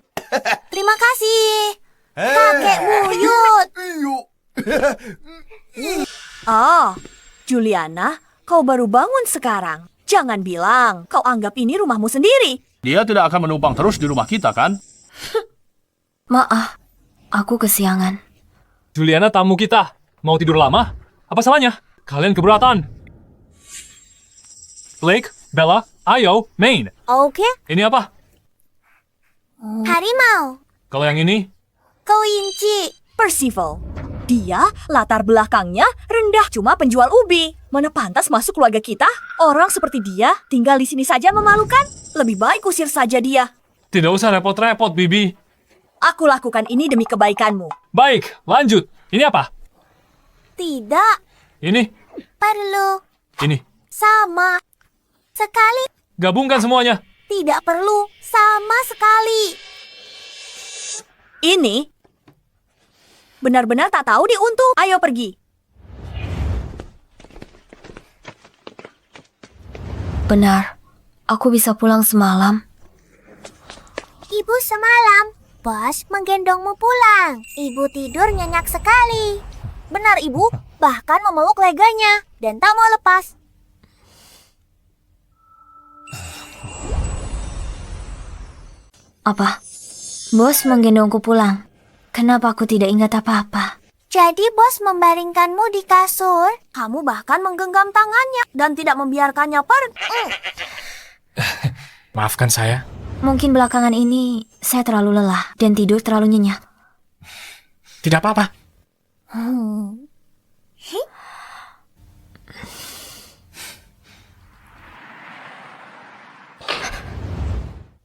Terima kasih. Kakek buyut. Oh, Juliana, kau baru bangun sekarang. Jangan bilang kau anggap ini rumahmu sendiri. Dia tidak akan menumpang terus di rumah kita, kan? Maaf, aku kesiangan. Juliana, tamu kita. Mau tidur lama? Apa salahnya? Kalian keberatan? Blake, Bella, ayo, main. Oke. Ini apa? Harimau. Kalau yang ini? Kelinci. Percival. Dia latar belakangnya rendah, cuma penjual ubi. Mana pantas masuk keluarga kita? Orang seperti dia tinggal di sini saja memalukan. Lebih baik usir saja dia. Tidak usah repot-repot, Bibi. Aku lakukan ini demi kebaikanmu. Baik, lanjut. Ini apa? Tidak. Ini? Perlu. Ini. Sama. Sekali. Gabungkan semuanya. Tidak perlu. Sama sekali. Ini benar-benar tak tahu diuntung. Ayo pergi. Benar, aku bisa pulang semalam. Ibu semalam, Bos menggendongmu pulang. Ibu tidur nyenyak sekali. Benar, Ibu. Bahkan memeluk leganya dan tak mau lepas. Apa? Bos menggendongku pulang. Kenapa aku tidak ingat apa-apa? Jadi bos membaringkanmu di kasur. Kamu bahkan menggenggam tangannya dan tidak membiarkannya pergi. Maafkan saya. Mungkin belakangan ini saya terlalu lelah dan tidur terlalu nyenyak. Tidak apa-apa.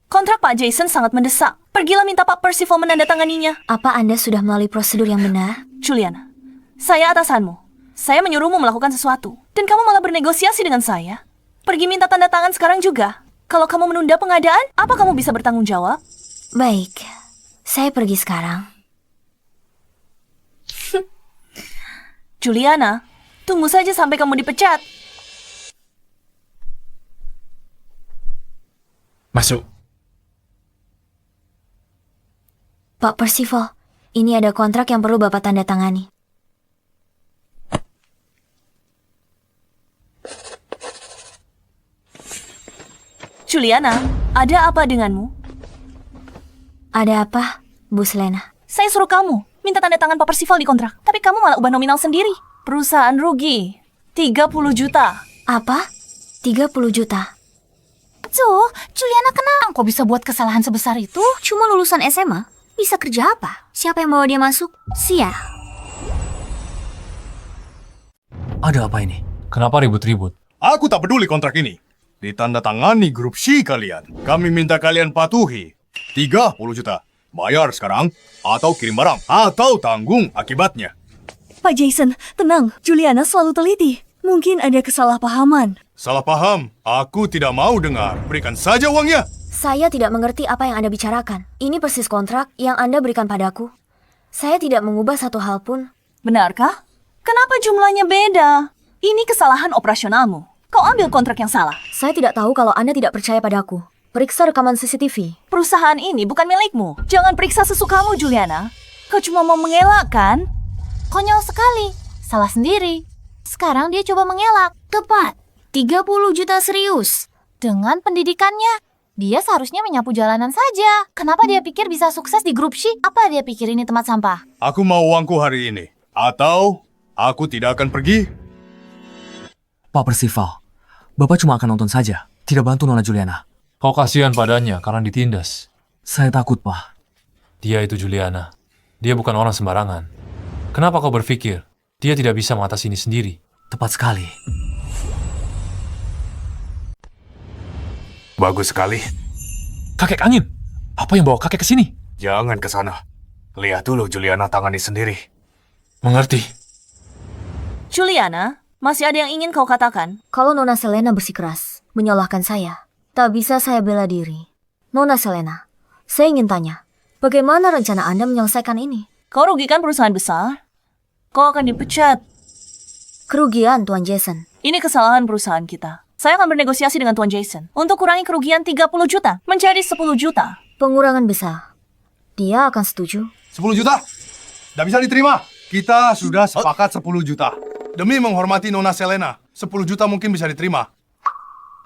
Kontrak Pak Jason sangat mendesak. Pergilah minta Pak Percival menandatanganinya. Apa Anda sudah melalui prosedur yang benar? Juliana, saya atasanmu. Saya menyuruhmu melakukan sesuatu. Dan kamu malah bernegosiasi dengan saya. Pergi minta tanda tangan sekarang juga. Kalau kamu menunda pengadaan, apa kamu bisa bertanggung jawab? Baik, saya pergi sekarang. Juliana, tunggu saja sampai kamu dipecat. Masuk. Pak Percival, ini ada kontrak yang perlu Bapak tanda tangani. Juliana, ada apa denganmu? Ada apa, Bu Selena? Saya suruh kamu minta tanda tangan Pak Percival di kontrak. Tapi kamu malah ubah nominal sendiri. Perusahaan rugi 30 juta. Apa? 30 juta? So, Juliana kenapa kok bisa buat kesalahan sebesar itu? Cuma lulusan SMA, bisa kerja apa? Siapa yang bawa dia masuk? Sia. Ada apa ini? Kenapa ribut-ribut? Aku tak peduli kontrak ini. Ditandatangani grup C kalian. Kami minta kalian patuhi. 30 juta. Bayar sekarang, atau kirim barang, atau tanggung akibatnya. Pak Jason, tenang. Juliana selalu teliti. Mungkin ada kesalahpahaman. Salah paham. Aku tidak mau dengar. Berikan saja uangnya. Saya tidak mengerti apa yang Anda bicarakan. Ini persis kontrak yang Anda berikan padaku. Saya tidak mengubah satu hal pun. Benarkah? Kenapa jumlahnya beda? Ini kesalahan operasionalmu. Kau ambil kontrak yang salah. Saya tidak tahu kalau Anda tidak percaya padaku. Periksa rekaman CCTV. Perusahaan ini bukan milikmu. Jangan periksa sesukamu, Juliana. Kau cuma mau mengelak, kan? Konyol sekali. Salah sendiri. Sekarang dia coba mengelak. Tepat. 30 juta serius. Dengan pendidikannya, dia seharusnya menyapu jalanan saja. Kenapa dia pikir bisa sukses di grup C? Apa dia pikir ini tempat sampah? Aku mau uangku hari ini. Atau aku tidak akan pergi. Pak Percival, Bapak cuma akan nonton saja, tidak bantu Nona Juliana. Kau kasihan padanya karena ditindas. Saya takut, Pak. Dia itu Juliana. Dia bukan orang sembarangan. Kenapa kau berpikir dia tidak bisa mengatasi ini sendiri? Tepat sekali. Bagus sekali. Kakek angin! Apa yang bawa kakek ke sini? Jangan ke sana. Lihat dulu Juliana tangani sendiri. Mengerti. Juliana, masih ada yang ingin kau katakan? Kalau Nona Selena bersikeras menyalahkan saya, tak bisa saya bela diri. Nona Selena, saya ingin tanya, bagaimana rencana Anda menyelesaikan ini? Kau rugikan perusahaan besar. Kau akan dipecat. Kerugian, Tuan Jason. Ini kesalahan perusahaan kita. Saya akan bernegosiasi dengan Tuan Jason untuk kurangi kerugian 30 juta menjadi 10 juta. Pengurangan besar. Dia akan setuju. 10 juta? Tidak bisa diterima. Kita sudah sepakat 10 juta. Demi menghormati Nona Selena, 10 juta mungkin bisa diterima.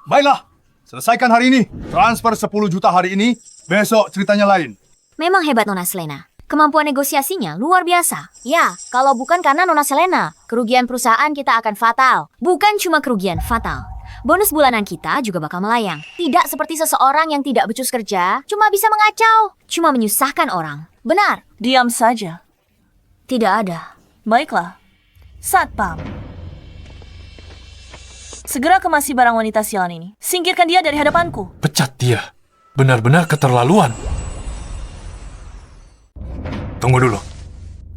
Baiklah, selesaikan hari ini. Transfer 10 juta hari ini, besok ceritanya lain. Memang hebat Nona Selena. Kemampuan negosiasinya luar biasa. Ya, kalau bukan karena Nona Selena, kerugian perusahaan kita akan fatal. Bukan cuma kerugian, fatal. Bonus bulanan kita juga bakal melayang. Tidak seperti seseorang yang tidak becus kerja, cuma bisa mengacau, cuma menyusahkan orang. Benar? Diam saja. Tidak ada. Baiklah. Satpam. Segera kemasi barang wanita sialan ini. Singkirkan dia dari hadapanku. Pecat dia. Benar-benar keterlaluan. Tunggu dulu.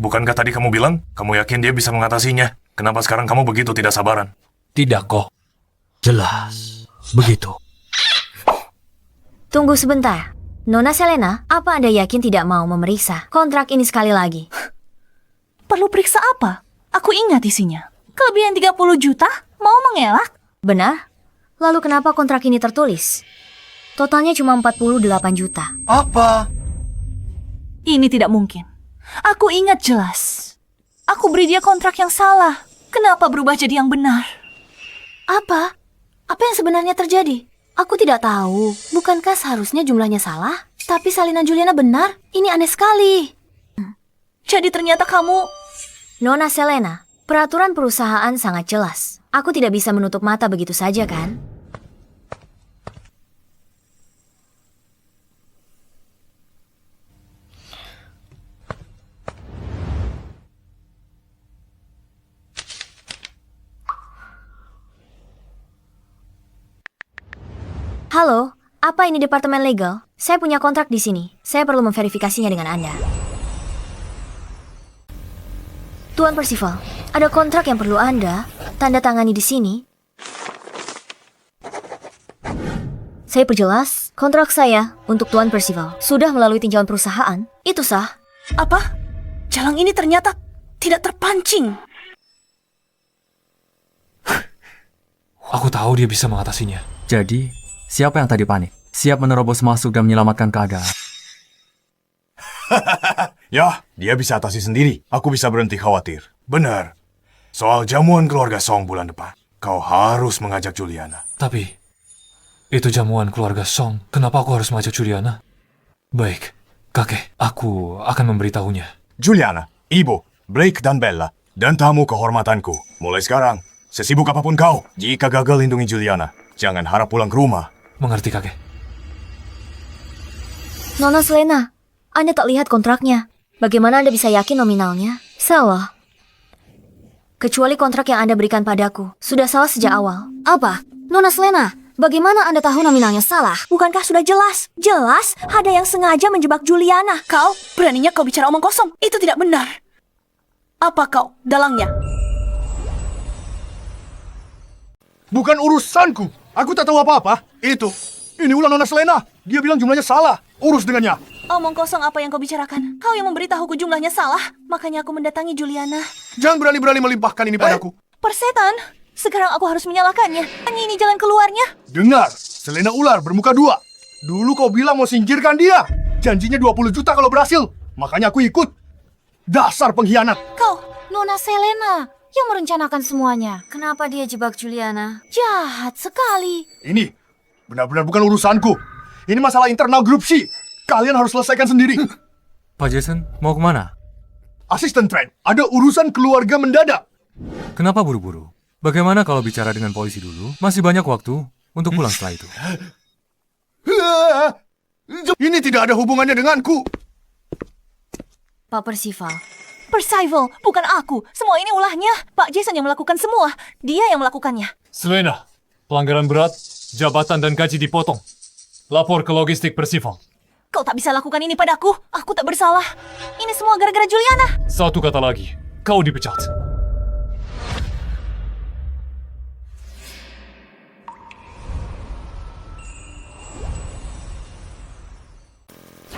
Bukankah tadi kamu bilang, kamu yakin dia bisa mengatasinya? Kenapa sekarang kamu begitu tidak sabaran? Tidak kok. Jelas. Begitu. Tunggu sebentar. Nona Selena, apa Anda yakin tidak mau memeriksa kontrak ini sekali lagi? Perlu periksa apa? Aku ingat isinya. Kelebihan 30 juta? Mau mengelak? Benar? Lalu kenapa kontrak ini tertulis? Totalnya cuma 48 juta. Apa? Ini tidak mungkin. Aku ingat jelas. Aku beri dia kontrak yang salah. Kenapa berubah jadi yang benar? Apa? Apa yang sebenarnya terjadi? Aku tidak tahu. Bukankah seharusnya jumlahnya salah? Tapi salinan Juliana benar? Ini aneh sekali. Jadi ternyata kamu... Nona Selena, peraturan perusahaan sangat jelas. Aku tidak bisa menutup mata begitu saja, kan? Halo, apa ini departemen legal? Saya punya kontrak di sini. Saya perlu memverifikasinya dengan Anda. Tuan Percival, ada kontrak yang perlu Anda tanda tangani di sini. Saya perjelas, kontrak saya untuk Tuan Percival sudah melalui tinjauan perusahaan. Itu sah. Apa? Jalang ini ternyata tidak terpancing. Aku tahu dia bisa mengatasinya. Jadi, siapa yang tadi panik? Siap menerobos masuk dan menyelamatkan keadaan? Ya, dia bisa atasi sendiri. Aku bisa berhenti khawatir. Benar. Soal jamuan keluarga Song bulan depan, kau harus mengajak Juliana. Tapi, itu jamuan keluarga Song. Kenapa aku harus mengajak Juliana? Baik, kakek, aku akan memberitahunya. Juliana, Ibu, Blake dan Bella, dan tamu kehormatanku. Mulai sekarang, sesibuk apapun kau, jika gagal lindungi Juliana, jangan harap pulang ke rumah. Mengerti, kakek. Nona Selena, Anda tak lihat kontraknya. Bagaimana Anda bisa yakin nominalnya? Salah. Kecuali kontrak yang Anda berikan padaku. Sudah salah sejak awal. Apa? Nona Selena, bagaimana Anda tahu nominalnya salah? Bukankah sudah jelas? Jelas ada yang sengaja menjebak Juliana. Kau, beraninya kau bicara omong kosong. Itu tidak benar. Apa kau dalangnya? Bukan urusanku. Aku tak tahu apa-apa. Ini ulah Nona Selena. Dia bilang jumlahnya salah. Urus dengannya. Omong kosong apa yang kau bicarakan? Kau yang memberitahuku jumlahnya salah. Makanya aku mendatangi Juliana. Jangan berani-berani melimpahkan ini padaku. Persetan, sekarang aku harus menyalahkannya. Hanya ini jalan keluarnya. Dengar, Selena ular bermuka dua. Dulu kau bilang mau singkirkan dia. Janjinya 20 juta kalau berhasil. Makanya aku ikut. Dasar pengkhianat. Kau, Nona Selena, yang merencanakan semuanya. Kenapa dia jebak Juliana? Jahat sekali. Ini benar-benar bukan urusanku. Ini masalah internal grup C. Kalian harus selesaikan sendiri. Pak Jason, mau kemana? Asisten Trent, ada urusan keluarga mendadak. Kenapa buru-buru? Bagaimana kalau bicara dengan polisi dulu? Masih banyak waktu untuk pulang setelah itu. Ini tidak ada hubungannya denganku. Pak Percival. Percival, bukan aku. Semua ini ulahnya. Pak Jason yang melakukan semua. Dia yang melakukannya. Selena, pelanggaran berat, jabatan dan gaji dipotong. Lapor ke logistik Percival. Kau tak bisa lakukan ini padaku. Aku tak bersalah. Ini semua gara-gara Juliana. Satu kata lagi, kau dipecat.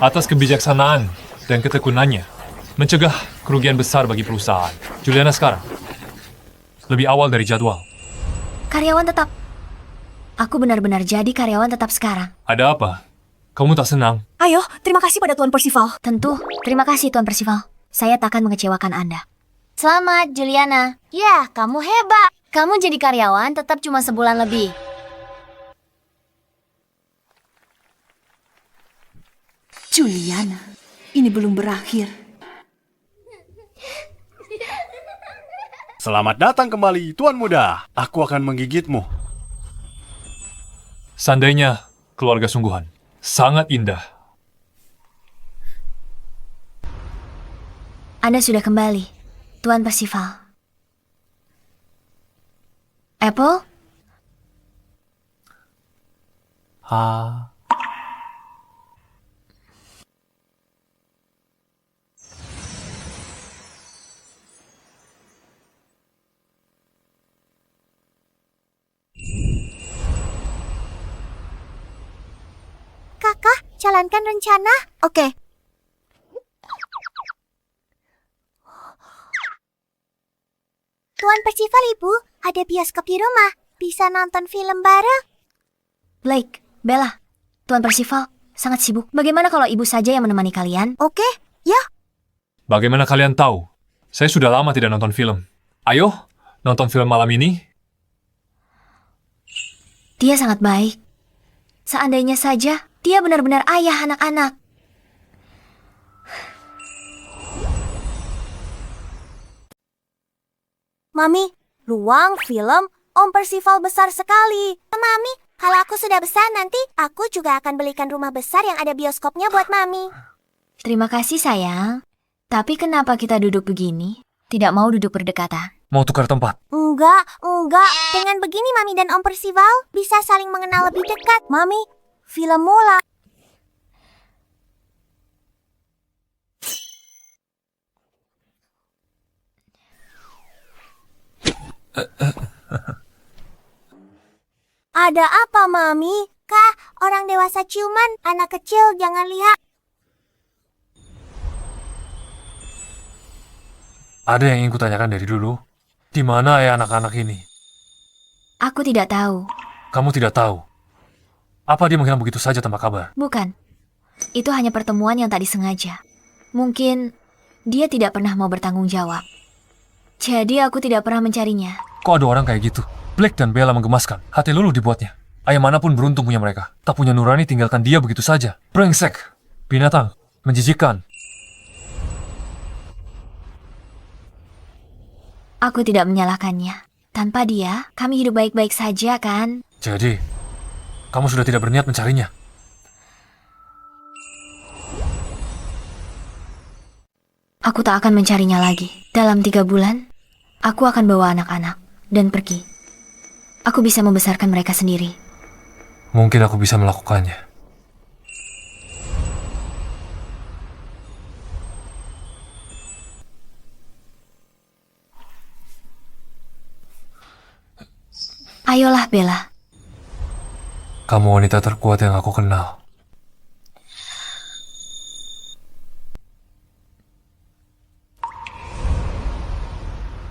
Atas kebijaksanaan dan ketekunannya, mencegah kerugian besar bagi perusahaan. Juliana sekarang lebih awal dari jadwal. Karyawan tetap. Aku benar-benar jadi karyawan tetap sekarang. Ada apa? Kamu tak senang? Ayo, terima kasih pada Tuan Percival. Tentu. Terima kasih Tuan Percival. Saya takkan mengecewakan Anda. Selamat, Juliana. Ya, kamu hebat. Kamu jadi karyawan tetap cuma sebulan lebih. Juliana, ini belum berakhir. Selamat datang kembali, Tuan Muda. Aku akan menggigitmu. Seandainya keluarga sungguhan. Sangat indah. Anda sudah kembali, Tuan Percival. Apple? Kakak, jalankan rencana. Oke. Tuan Percival, Ibu, ada bioskop di rumah. Bisa nonton film bareng. Blake, Bella, Tuan Percival sangat sibuk. Bagaimana kalau ibu saja yang menemani kalian? Oke, ya. Bagaimana kalian tahu? Saya sudah lama tidak nonton film. Ayo, nonton film malam ini. Dia sangat baik. Seandainya saja dia benar-benar ayah anak-anak. Mami, ruang film Om Percival besar sekali. Mami, kalau aku sudah besar nanti, aku juga akan belikan rumah besar yang ada bioskopnya buat Mami. Terima kasih sayang. Tapi kenapa kita duduk begini? Tidak mau duduk berdekatan. Mau tukar tempat? Enggak. Dengan begini Mami dan Om Percival bisa saling mengenal lebih dekat. Mami, film mulai. Ada apa, Mami? Kak, orang dewasa ciuman, anak kecil jangan lihat. Ada yang ingin kutanyakan dari dulu. Di mana ya anak-anak ini? Aku tidak tahu. Kamu tidak tahu? Apa dia menghilang begitu saja tanpa kabar? Bukan. Itu hanya pertemuan yang tak disengaja. Mungkin dia tidak pernah mau bertanggung jawab. Jadi aku tidak pernah mencarinya. Kok ada orang kayak gitu? Blake dan Bella menggemaskan. Hati luluh dibuatnya. Ayah manapun beruntung punya mereka. Tak punya nurani tinggalkan dia begitu saja. Brengsek. Binatang. Menjijikkan. Aku tidak menyalahkannya. Tanpa dia, kami hidup baik-baik saja kan? Jadi, kamu sudah tidak berniat mencarinya. Aku tak akan mencarinya lagi. Dalam 3 bulan, aku akan bawa anak-anak dan pergi. Aku bisa membesarkan mereka sendiri. Mungkin aku bisa melakukannya. Ayolah, Bella. Kamu wanita terkuat yang aku kenal.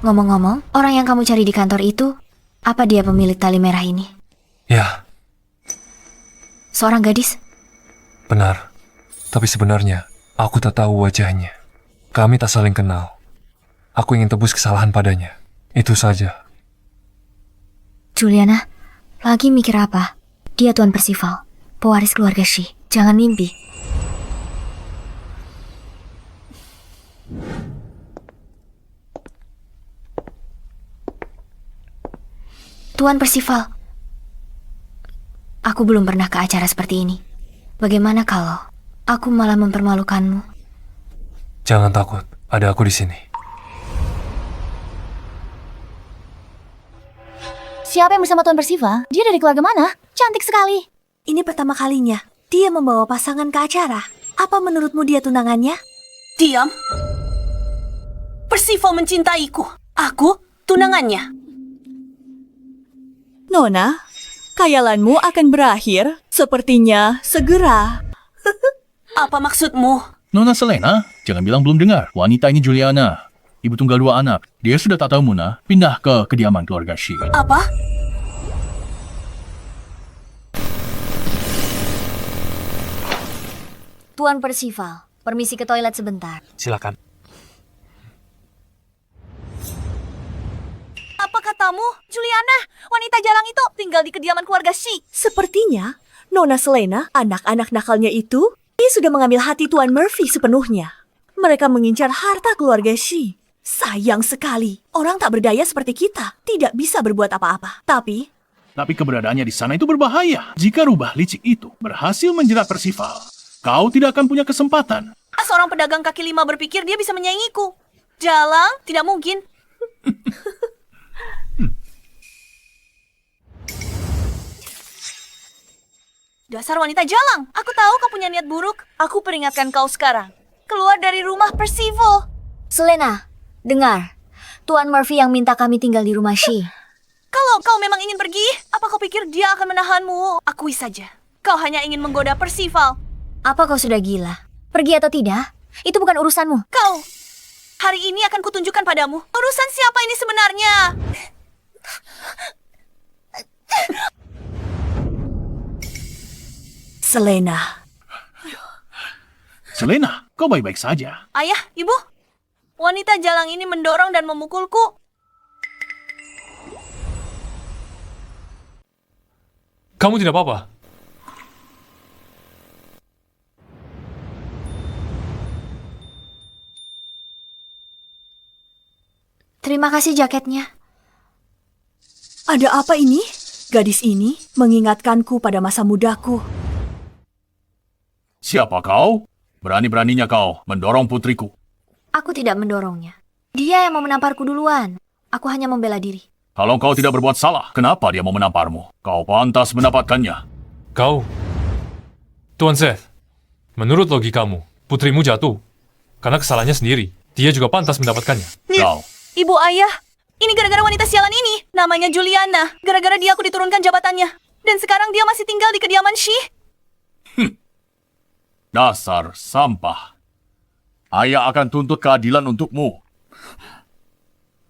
Ngomong-ngomong, orang yang kamu cari di kantor itu, apa dia pemilik tali merah ini? Ya, Seorang gadis? benar. Tapi sebenarnya, aku tak tahu wajahnya. Kami tak saling kenal. Aku ingin tebus kesalahan padanya. Itu saja. Juliana, lagi mikir apa? Dia Tuan Percival, pewaris keluarga Shi. Jangan mimpi. Tuan Percival, aku belum pernah ke acara seperti ini. Bagaimana kalau aku malah mempermalukanmu? Jangan takut, ada aku di sini. Siapa yang bersama Tuan Percival? Dia dari keluarga mana? Cantik sekali. Ini pertama kalinya dia membawa pasangan ke acara. Apa menurutmu dia tunangannya? Diam. Percival mencintaiku. Aku tunangannya. Nona, khayalanmu akan berakhir sepertinya segera. Apa maksudmu? Nona Selena, jangan bilang belum dengar. Wanita ini Juliana, ibu tunggal 2 anak. Dia sudah tak tahu Muna, pindah ke kediaman keluarga Shi. Apa? Tuan Percival, permisi ke toilet sebentar. Silakan. Apa katamu, Juliana? Wanita jalang itu tinggal di kediaman keluarga Shi. Sepertinya Nona Selena, anak-anak nakalnya itu, dia sudah mengambil hati Tuan Murphy sepenuhnya. Mereka mengincar harta keluarga Shi. Sayang sekali, orang tak berdaya seperti kita tidak bisa berbuat apa-apa. Tapi keberadaannya di sana itu berbahaya. Jika rubah licik itu berhasil menjerat Percival, kau tidak akan punya kesempatan. Seorang pedagang kaki 5 berpikir dia bisa menyaingiku. Jalang? Tidak mungkin. Dasar wanita jalang. Aku tahu kau punya niat buruk. Aku peringatkan kau sekarang. Keluar dari rumah Percival. Selena, dengar. Tuan Murphy yang minta kami tinggal di rumah Shi. Kalau kau memang ingin pergi, apa kau pikir dia akan menahanmu? Akui saja. Kau hanya ingin menggoda Percival. Apa kau sudah gila? Pergi atau tidak? Itu bukan urusanmu. Kau, hari ini akan kutunjukkan padamu urusan siapa ini sebenarnya. Selena, kau baik-baik saja. Ayah, ibu, wanita jalang ini mendorong dan memukulku. Kamu tidak apa-apa? Terima kasih jaketnya. ada apa ini? Gadis ini mengingatkanku pada masa mudaku. Siapa kau? Berani-beraninya kau mendorong putriku. Aku tidak mendorongnya. Dia yang mau menamparku duluan. Aku hanya membela diri. Kalau kau tidak berbuat salah, kenapa dia mau menamparmu? Kau pantas mendapatkannya. Kau, Tuan Seth, menurut logikamu, putrimu jatuh. Karena kesalahannya sendiri. Dia juga pantas mendapatkannya. Kau. Ibu ayah, ini gara-gara wanita sialan ini. Namanya Juliana. Gara-gara dia aku diturunkan jabatannya. Dan sekarang dia masih tinggal di kediaman Shi. Dasar sampah. Ayah akan tuntut keadilan untukmu.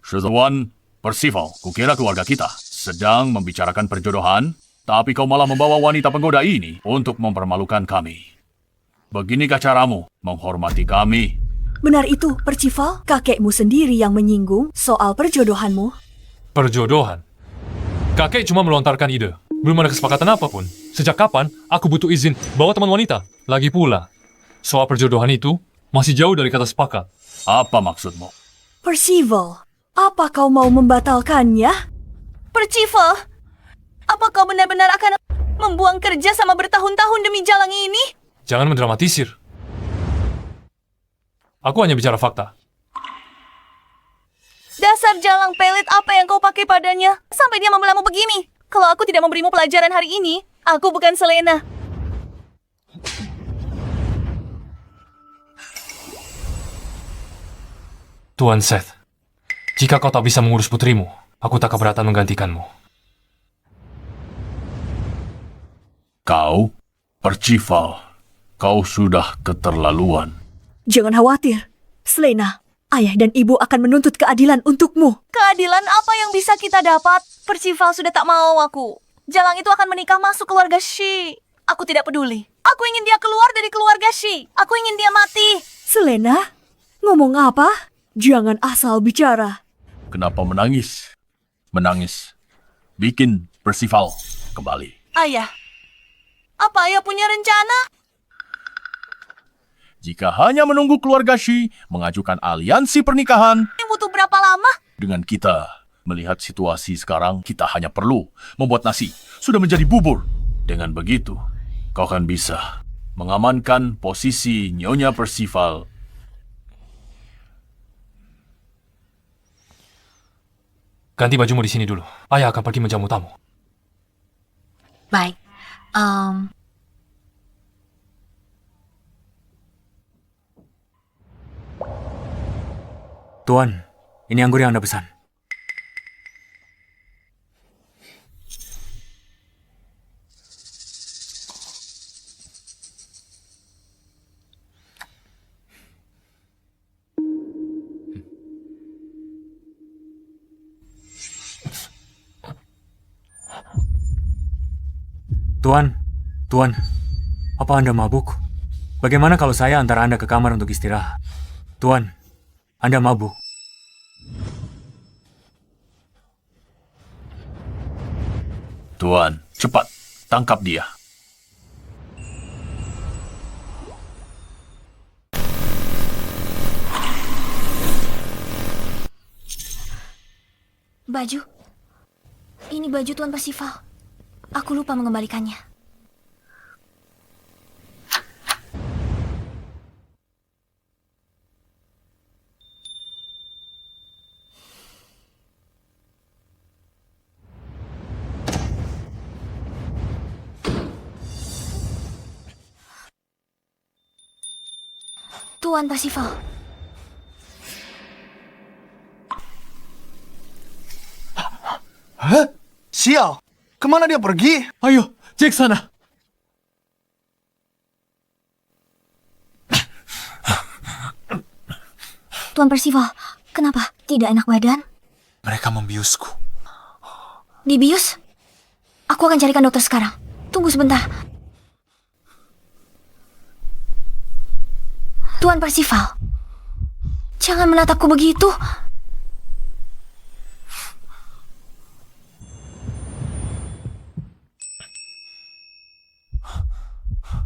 Tuan Percival, kukira keluarga kita sedang membicarakan perjodohan, tapi kau malah membawa wanita penggoda ini untuk mempermalukan kami. Beginikah caramu menghormati kami? Benar itu, Percival. Kakekmu sendiri yang menyinggung soal perjodohanmu. Perjodohan? Kakek cuma melontarkan ide. Belum ada kesepakatan apapun. Sejak kapan aku butuh izin bawa teman wanita? Lagi pula, soal perjodohan itu masih jauh dari kata sepakat. Apa maksudmu? Percival, apa kau mau membatalkannya? Percival, apa kau benar-benar akan... Membuang kerja sama bertahun-tahun demi Jalang ini? Jangan mendramatisir. Aku hanya bicara fakta. Dasar Jalang pelit, apa yang kau pakai padanya? Sampai dia membelamu begini. Kalau aku tidak memberimu pelajaran hari ini, aku bukan Selena. Tuan Seth, jika kau tak bisa mengurus putrimu, aku tak keberatan menggantikanmu. Kau, Percival, kau sudah keterlaluan. Jangan khawatir, Selena. Ayah dan ibu akan menuntut keadilan untukmu. Keadilan apa yang bisa kita dapat? Percival sudah tak mau aku. Jalang itu akan menikah masuk keluarga Shi. Aku tidak peduli. Aku ingin dia keluar dari keluarga Shi. Aku ingin dia mati. Selena, ngomong apa? Jangan asal bicara. Kenapa menangis? Menangis. Bikin Percival kembali. Ayah, apa ayah punya rencana? Jika hanya menunggu keluarga Shi mengajukan aliansi pernikahan, Butuh berapa lama? dengan kita melihat situasi sekarang, kita hanya perlu membuat nasi. Sudah menjadi bubur. Dengan begitu, kau akan bisa mengamankan posisi Nyonya Percival. Ganti bajumu di sini dulu. Ayah akan pergi menjamu tamu. Baik. Tuan, ini anggur yang Anda pesan. Tuan, apa Anda mabuk? Bagaimana kalau saya antar Anda ke kamar untuk istirahat? Tuan, Anda mabuk. Tuan, cepat, tangkap dia. Baju. Ini baju Tuan Percival. Aku lupa mengembalikannya. Tuan Percival. Hah? Sial! Kemana dia pergi? Ayo, cek sana. Tuan Percival, kenapa? Tidak enak badan? Mereka membiusku. Dibius? Aku akan carikan dokter sekarang. Tunggu sebentar. Tuan Percival, jangan menatapku begitu.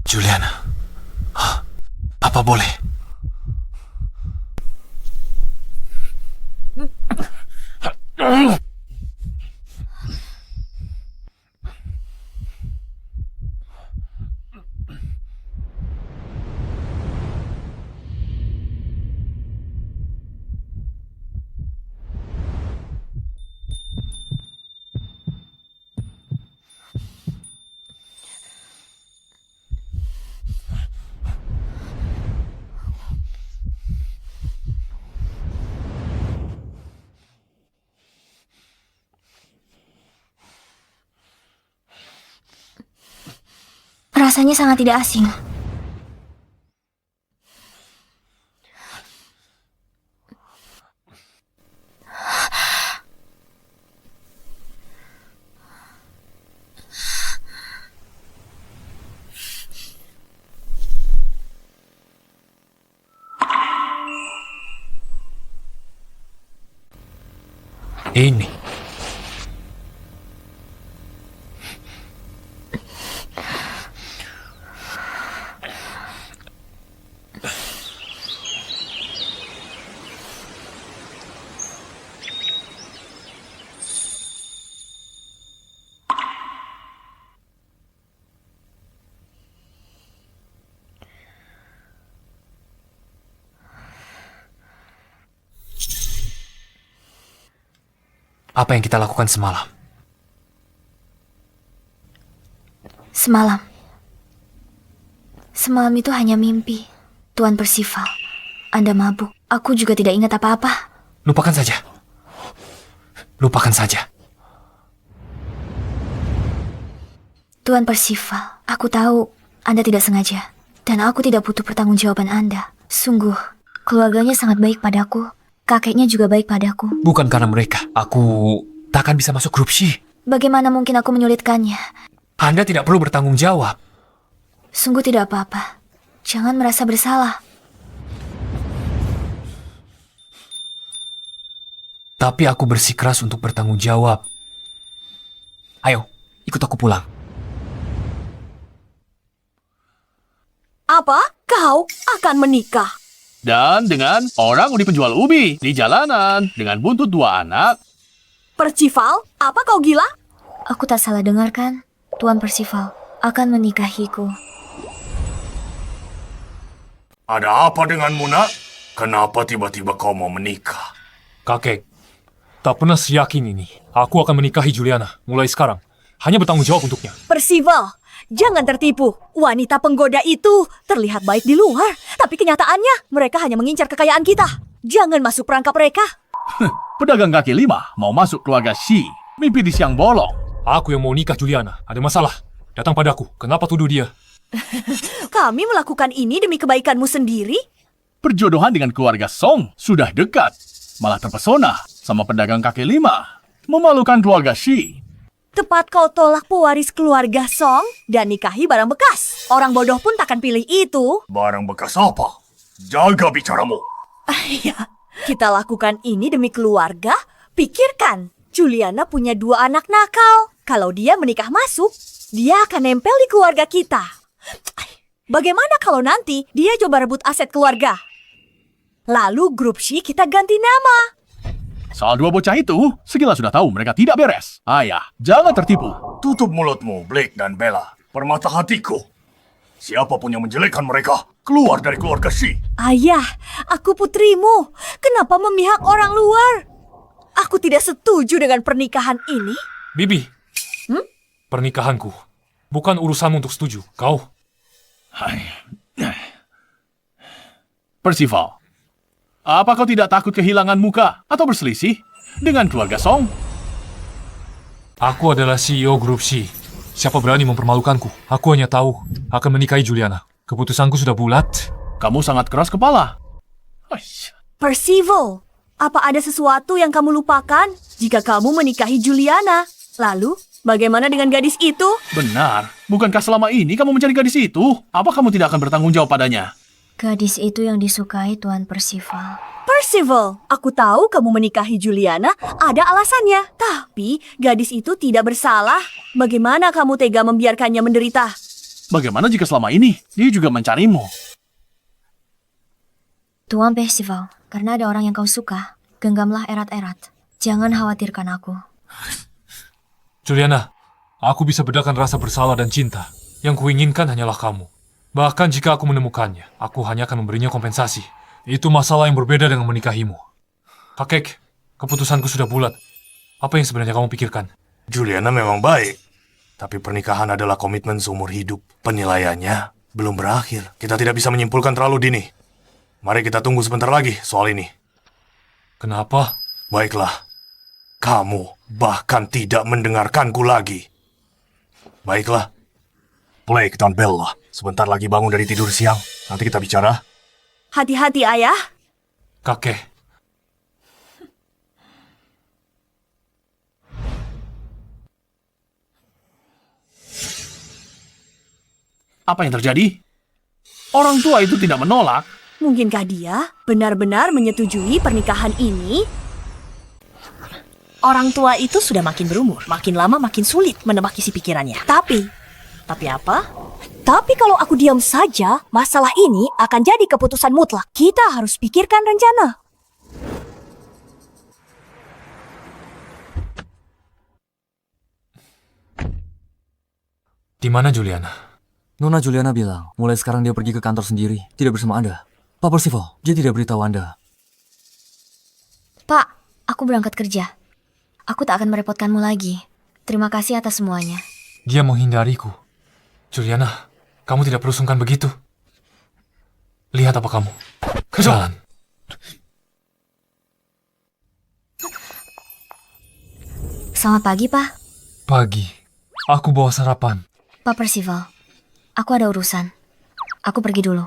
Juliana, apa boleh? Rasanya sangat tidak asing. Ini. Apa yang kita lakukan semalam? Semalam itu hanya mimpi. Tuan Percival, Anda mabuk. Aku juga tidak ingat apa-apa. Lupakan saja. Lupakan saja. Tuan Percival, aku tahu Anda tidak sengaja. Dan aku tidak butuh pertanggungjawaban Anda. Sungguh, keluarganya sangat baik padaku. Kakeknya juga baik padaku. Bukan karena mereka. Aku takkan bisa masuk grup C. Bagaimana mungkin aku menyulitkannya? Anda tidak perlu bertanggung jawab. Sungguh tidak apa-apa. Jangan merasa bersalah. Tapi aku bersikeras untuk bertanggung jawab. Ayo, ikut aku pulang. Apa? Kau akan menikah? Dan dengan orang di penjual ubi di jalanan dengan buntut 2 anak. Percival, apa kau gila? Aku tak salah dengar kan? Tuan Percival akan menikahiku. Ada apa denganmu, nak? Kenapa tiba-tiba kau mau menikah? Kakek, tak pernah seyakin ini. Aku akan menikahi Juliana mulai sekarang. Hanya bertanggung jawab untuknya. Percival, jangan tertipu. Wanita penggoda itu terlihat baik di luar, tapi kenyataannya mereka hanya mengincar kekayaan kita. Jangan masuk perangkap mereka. Pedagang kaki 5 mau masuk keluarga Shi. Mimpi di siang bolong. Aku yang mau nikah Juliana. Ada masalah? Datang padaku. Kenapa tuduh dia? Kami melakukan ini demi kebaikanmu sendiri. Perjodohan dengan keluarga Song sudah dekat. Malah terpesona sama pedagang kaki 5. Memalukan keluarga Shi. Tepat kau tolak pewaris keluarga Song dan nikahi barang bekas. Orang bodoh pun takkan pilih itu. Barang bekas apa? Jaga bicaramu. Ya, kita lakukan ini demi keluarga. Pikirkan, Juliana punya 2 anak nakal. Kalau dia menikah masuk, dia akan nempel di keluarga kita. Bagaimana kalau nanti dia coba rebut aset keluarga? Lalu grup C kita ganti nama. Soal 2 bocah itu, sekilas sudah tahu mereka tidak beres. Ayah, jangan tertipu. Tutup mulutmu, Blake dan Bella. Permata hatiku. Siapapun yang menjelekkan mereka, keluar dari keluarga Shi. Ayah, aku putrimu. Kenapa memihak orang luar? Aku tidak setuju dengan pernikahan ini. Bibi, pernikahanku bukan urusanmu untuk setuju. Kau. Percival, apa kau tidak takut kehilangan muka atau berselisih dengan keluarga Song? Aku adalah CEO grup C. Siapa berani mempermalukanku? Aku hanya tahu akan menikahi Juliana. Keputusanku sudah bulat. Kamu sangat keras kepala. Percival, apa ada sesuatu yang kamu lupakan jika kamu menikahi Juliana? Lalu, bagaimana dengan gadis itu? Benar. Bukankah selama ini kamu mencari gadis itu? Apa kamu tidak akan bertanggung jawab padanya? Gadis itu yang disukai Tuan Percival. Percival, aku tahu kamu menikahi Juliana ada alasannya. Tapi gadis itu tidak bersalah. Bagaimana kamu tega membiarkannya menderita? Bagaimana jika selama ini dia juga mencarimu? Tuan Percival, karena ada orang yang kau suka, genggamlah erat-erat. Jangan khawatirkan aku. Juliana, aku bisa bedakan rasa bersalah dan cinta. Yang kuinginkan hanyalah kamu. Bahkan jika aku menemukannya, aku hanya akan memberinya kompensasi. Itu masalah yang berbeda dengan menikahimu. Kakek, keputusanku sudah bulat. Apa yang sebenarnya kamu pikirkan? Juliana memang baik, tapi pernikahan adalah komitmen seumur hidup. Penilaiannya belum berakhir. Kita tidak bisa menyimpulkan terlalu dini. Mari kita tunggu sebentar lagi soal ini. Kenapa? Baiklah, kamu bahkan tidak mendengarkanku lagi. Baiklah, Blake dan Bella, sebentar lagi bangun dari tidur siang. Nanti kita bicara. Hati-hati, Ayah. Kakek. Apa yang terjadi? Orang tua itu tidak menolak. Mungkinkah dia benar-benar menyetujui pernikahan ini? Orang tua itu sudah makin berumur. Makin lama makin sulit menebak isi pikirannya. Tapi apa? Tapi kalau aku diam saja, masalah ini akan jadi keputusan mutlak. Kita harus pikirkan rencana. Di mana Juliana? Nona Juliana bilang, mulai sekarang dia pergi ke kantor sendiri, tidak bersama Anda. Pak Percival, dia tidak beritahu Anda. Pak, aku berangkat kerja. Aku tak akan merepotkanmu lagi. Terima kasih atas semuanya. Dia menghindariku. Juliana, kamu tidak perlu sungkan begitu. Lihat apa kamu. Jalan. Selamat pagi, Pak. Pagi. Aku bawa sarapan. Pak Percival, aku ada urusan. Aku pergi dulu.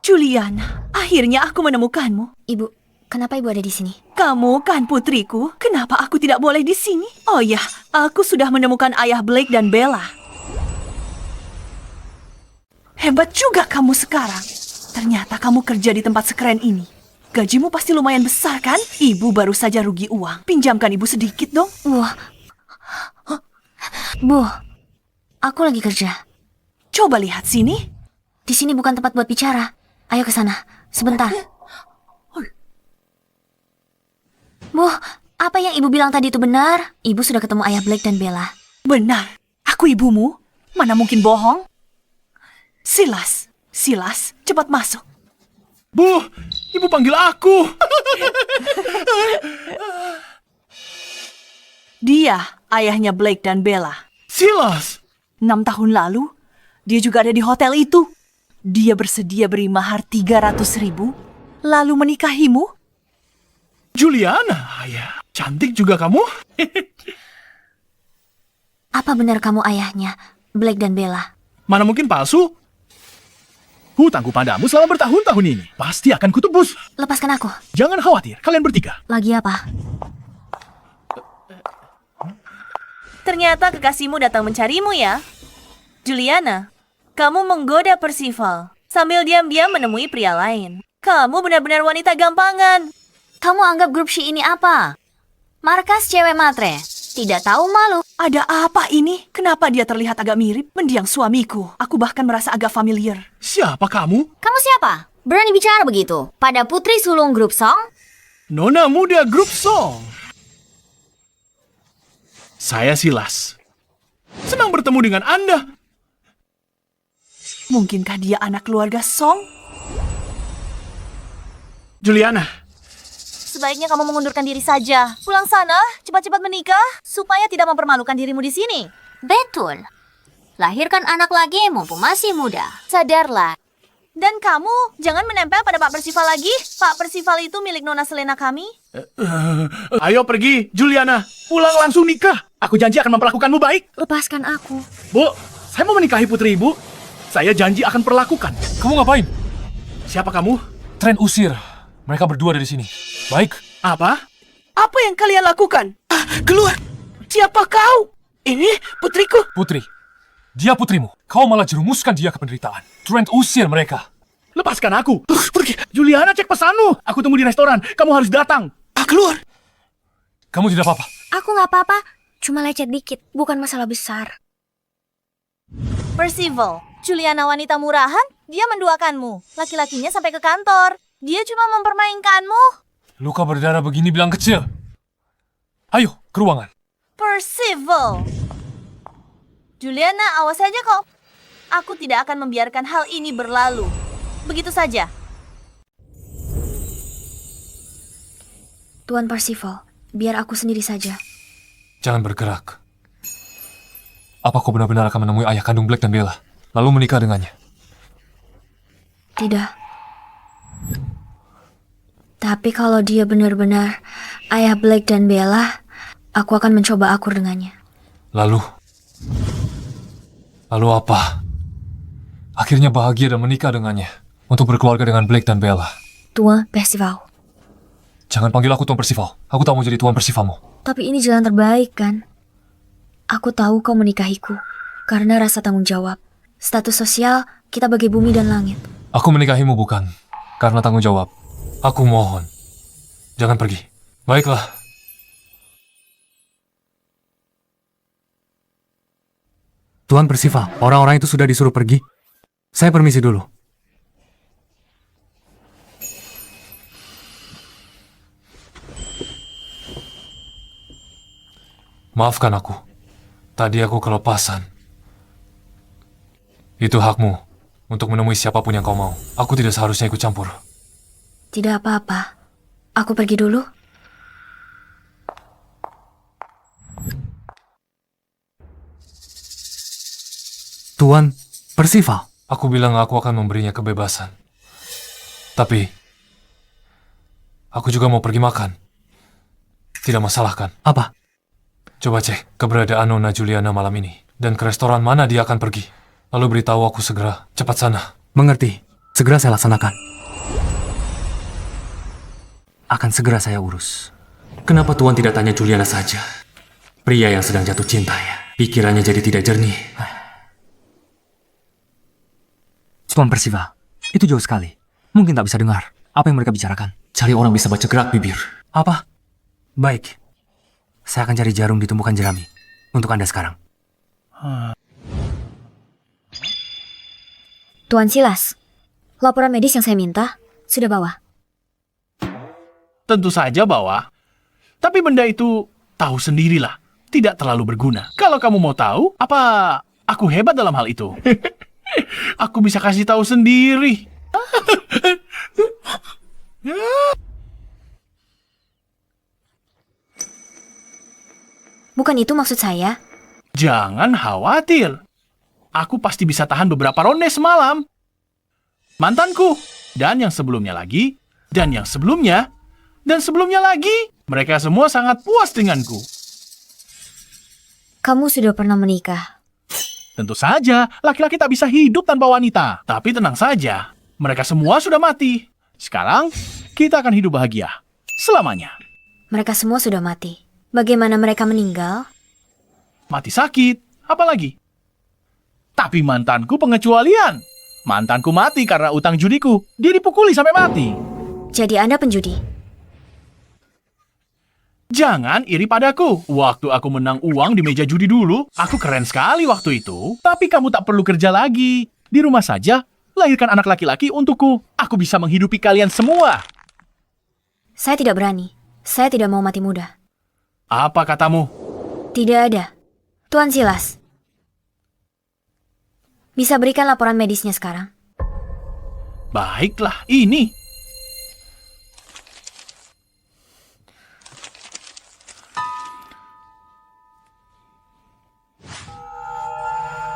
Juliana, akhirnya aku menemukanmu. Ibu, kenapa ibu ada di sini? Kamu kan putriku, kenapa aku tidak boleh di sini? Oh ya, aku sudah menemukan ayah Blake dan Bella. Hebat juga kamu sekarang. Ternyata kamu kerja di tempat sekeren ini. Gajimu pasti lumayan besar kan? Ibu baru saja rugi uang. Pinjamkan ibu sedikit dong. Wah. Bu, aku lagi kerja. Coba lihat sini. Di sini bukan tempat buat bicara. Ayo ke sana, sebentar. Bu, apa yang ibu bilang tadi itu benar? Ibu sudah ketemu ayah Blake dan Bella. Benar. Aku ibumu. Mana mungkin bohong? Silas, Silas, cepat masuk. Bu, ibu panggil aku. Dia ayahnya Blake dan Bella. Silas. 6 tahun lalu, dia juga ada di hotel itu. Dia bersedia beri mahar 300.000, lalu menikahimu. Juliana, ayah. Cantik juga kamu. Apa benar kamu ayahnya, Blake dan Bella? Mana mungkin palsu? Hutangku padamu selama bertahun-tahun ini pasti akan kutebus. Lepaskan aku. Jangan khawatir, kalian bertiga. Lagi apa? Ternyata kekasihmu datang mencarimu ya. Juliana, kamu menggoda Percival sambil diam-diam menemui pria lain. Kamu benar-benar wanita gampangan. Kamu anggap grup She ini apa? Markas cewek matre. Tidak tahu malu. Ada apa ini? Kenapa dia terlihat agak mirip mendiang suamiku? Aku bahkan merasa agak familiar. Siapa kamu? Kamu siapa? Berani bicara begitu? Pada putri sulung grup Song? Nona muda grup Song. Saya Silas. Senang bertemu dengan Anda. Mungkinkah dia anak keluarga Song? Juliana. Sebaiknya kamu mengundurkan diri saja. Pulang sana, cepat-cepat menikah, supaya tidak mempermalukan dirimu di sini. Betul. Lahirkan anak lagi mumpung masih muda. Sadarlah. Dan kamu, jangan menempel pada Pak Percival lagi. Pak Percival itu milik Nona Selena kami. Ayo pergi, Juliana. Pulang langsung nikah. Aku janji akan memperlakukanmu baik. Lepaskan aku. Bu, saya mau menikahi putri ibu. Saya janji akan perlakukan. Kamu ngapain? Siapa kamu? Tren usir. Mereka berdua dari sini. Baik. Apa? Apa yang kalian lakukan? Keluar! Siapa kau? Ini putriku. Putri. Dia putrimu. Kau malah jerumuskan dia ke penderitaan. Trent usir mereka. Lepaskan aku. Pergi. Juliana, cek pesanmu. Aku tunggu di restoran. Kamu harus datang. Keluar! Kamu tidak apa-apa. Aku nggak apa-apa. Cuma lecet dikit. Bukan masalah besar. Percival, Juliana wanita murahan, dia menduakanmu. Laki-lakinya sampai ke kantor. Dia cuma mempermainkanmu. Luka berdarah begini bilang kecil. Ayo, ke ruangan. Percival. Juliana, awas saja kau. Aku tidak akan membiarkan hal ini berlalu. Begitu saja. Tuan Percival, biar aku sendiri saja. Jangan bergerak. Apa kau benar-benar akan menemui ayah kandung Blake dan Bella, lalu menikah dengannya? Tidak. Tapi kalau dia benar-benar ayah Blake dan Bella, aku akan mencoba akur dengannya. Lalu apa? Akhirnya bahagia dan menikah dengannya untuk berkeluarga dengan Blake dan Bella. Tuan Percival. Jangan panggil aku Tuan Percival. Aku tak mau jadi Tuan Percivalmu. Tapi ini jalan terbaik, kan? Aku tahu kau menikahiku karena rasa tanggung jawab. Status sosial, kita bagi bumi dan langit. Aku menikahimu bukan karena tanggung jawab. Aku mohon, jangan pergi. Baiklah. Tuan Percival, orang-orang itu sudah disuruh pergi. Saya permisi dulu. Maafkan aku. Tadi aku kelepasan. Itu hakmu untuk menemui siapapun yang kau mau. Aku tidak seharusnya ikut campur. Tidak apa-apa. Aku pergi dulu. Tuan Percival. Aku bilang aku akan memberinya kebebasan. Tapi, aku juga mau pergi makan. Tidak masalah kan? Apa? Coba cek keberadaan Nona Juliana malam ini. Dan ke restoran mana dia akan pergi. Lalu beritahu aku segera. Cepat sana. Mengerti. Segera saya laksanakan. Akan segera saya urus. Kenapa Tuan tidak tanya Juliana saja? Pria yang sedang jatuh cinta ya. Pikirannya jadi tidak jernih. Tuan Percival, itu jauh sekali. Mungkin tak bisa dengar apa yang mereka bicarakan. Cari orang bisa baca gerak bibir. Apa? Baik. Saya akan cari jarum di tumpukan jerami. Untuk Anda sekarang. Tuan Silas, laporan medis yang saya minta sudah bawa. Tentu saja bawa. Tapi benda itu tahu sendirilah. Tidak terlalu berguna. Kalau kamu mau tahu, apa aku hebat dalam hal itu? Aku bisa kasih tahu sendiri. Bukan itu maksud saya. Jangan khawatir. Aku pasti bisa tahan beberapa ronde semalam. Mantanku. Dan yang sebelumnya lagi. Dan yang sebelumnya. Dan sebelumnya lagi. Mereka semua sangat puas denganku. Kamu sudah pernah menikah. Tentu saja, laki-laki tak bisa hidup tanpa wanita. Tapi tenang saja, mereka semua sudah mati. Sekarang, kita akan hidup bahagia. Selamanya. Mereka semua sudah mati. Bagaimana mereka meninggal? Mati sakit, apalagi? Tapi mantanku pengecualian. Mantanku mati karena utang judiku. Dia dipukuli sampai mati. Jadi Anda penjudi? Jangan iri padaku. Waktu aku menang uang di meja judi dulu, aku keren sekali waktu itu. Tapi kamu tak perlu kerja lagi. Di rumah saja, lahirkan anak laki-laki untukku. Aku bisa menghidupi kalian semua. Saya tidak berani. Saya tidak mau mati muda. Apa katamu? Tidak ada. Tuan Silas, bisa berikan laporan medisnya sekarang? Baiklah, ini.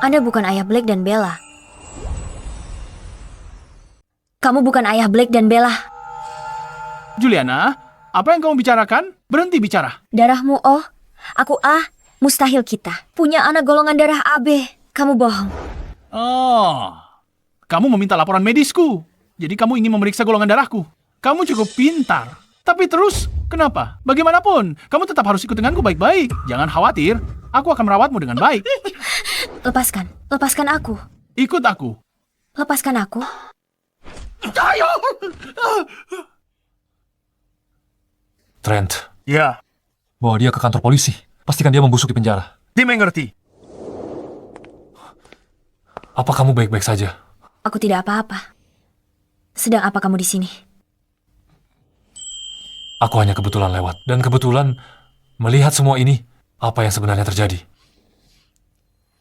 Anda bukan ayah Blake dan Bella. Kamu bukan ayah Blake dan Bella. Juliana, apa yang kamu bicarakan? Berhenti bicara. Darahmu O, aku A. Mustahil kita punya anak golongan darah AB. Kamu bohong. Oh, kamu meminta laporan medisku. Jadi kamu ingin memeriksa golongan darahku. Kamu cukup pintar. Tapi terus, kenapa? Bagaimanapun, kamu tetap harus ikut denganku baik-baik. Jangan khawatir, aku akan merawatmu dengan baik. Lepaskan aku. Ikut aku. Lepaskan aku. Ayo! Trent, Ya, bawa dia ke kantor polisi. Pastikan dia membusuk di penjara. dimengerti. Apa kamu baik-baik saja? Aku tidak apa-apa. Sedang apa kamu di sini? Aku hanya kebetulan lewat. Dan kebetulan melihat semua ini, apa yang sebenarnya terjadi.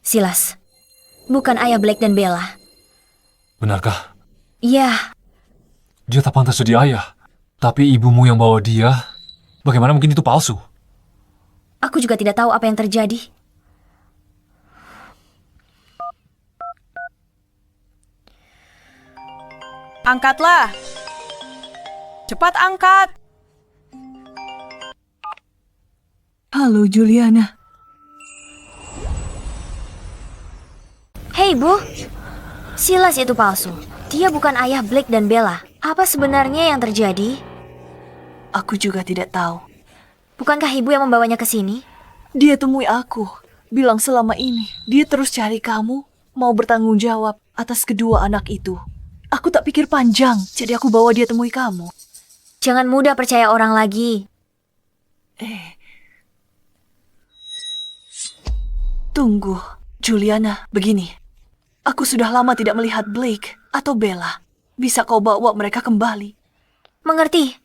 Silas, bukan ayah Blake dan Bella. Benarkah? Iya. Dia tak pantas jadi ayah. Tapi ibumu yang bawa dia, bagaimana mungkin itu palsu? Aku juga tidak tahu apa yang terjadi. Angkatlah. Cepat angkat. Halo, Juliana. Hei, Bu. Silas itu palsu. Dia bukan ayah Blake dan Bella. Apa sebenarnya yang terjadi? Aku juga tidak tahu. Bukankah ibu yang membawanya ke sini? Dia temui aku. Bilang selama ini dia terus cari kamu. Mau bertanggung jawab atas kedua anak itu. Aku tak pikir panjang, jadi aku bawa dia temui kamu. Jangan mudah percaya orang lagi. Tunggu, Juliana, begini. Aku sudah lama tidak melihat Blake atau Bella. Bisa kau bawa mereka kembali? Mengerti?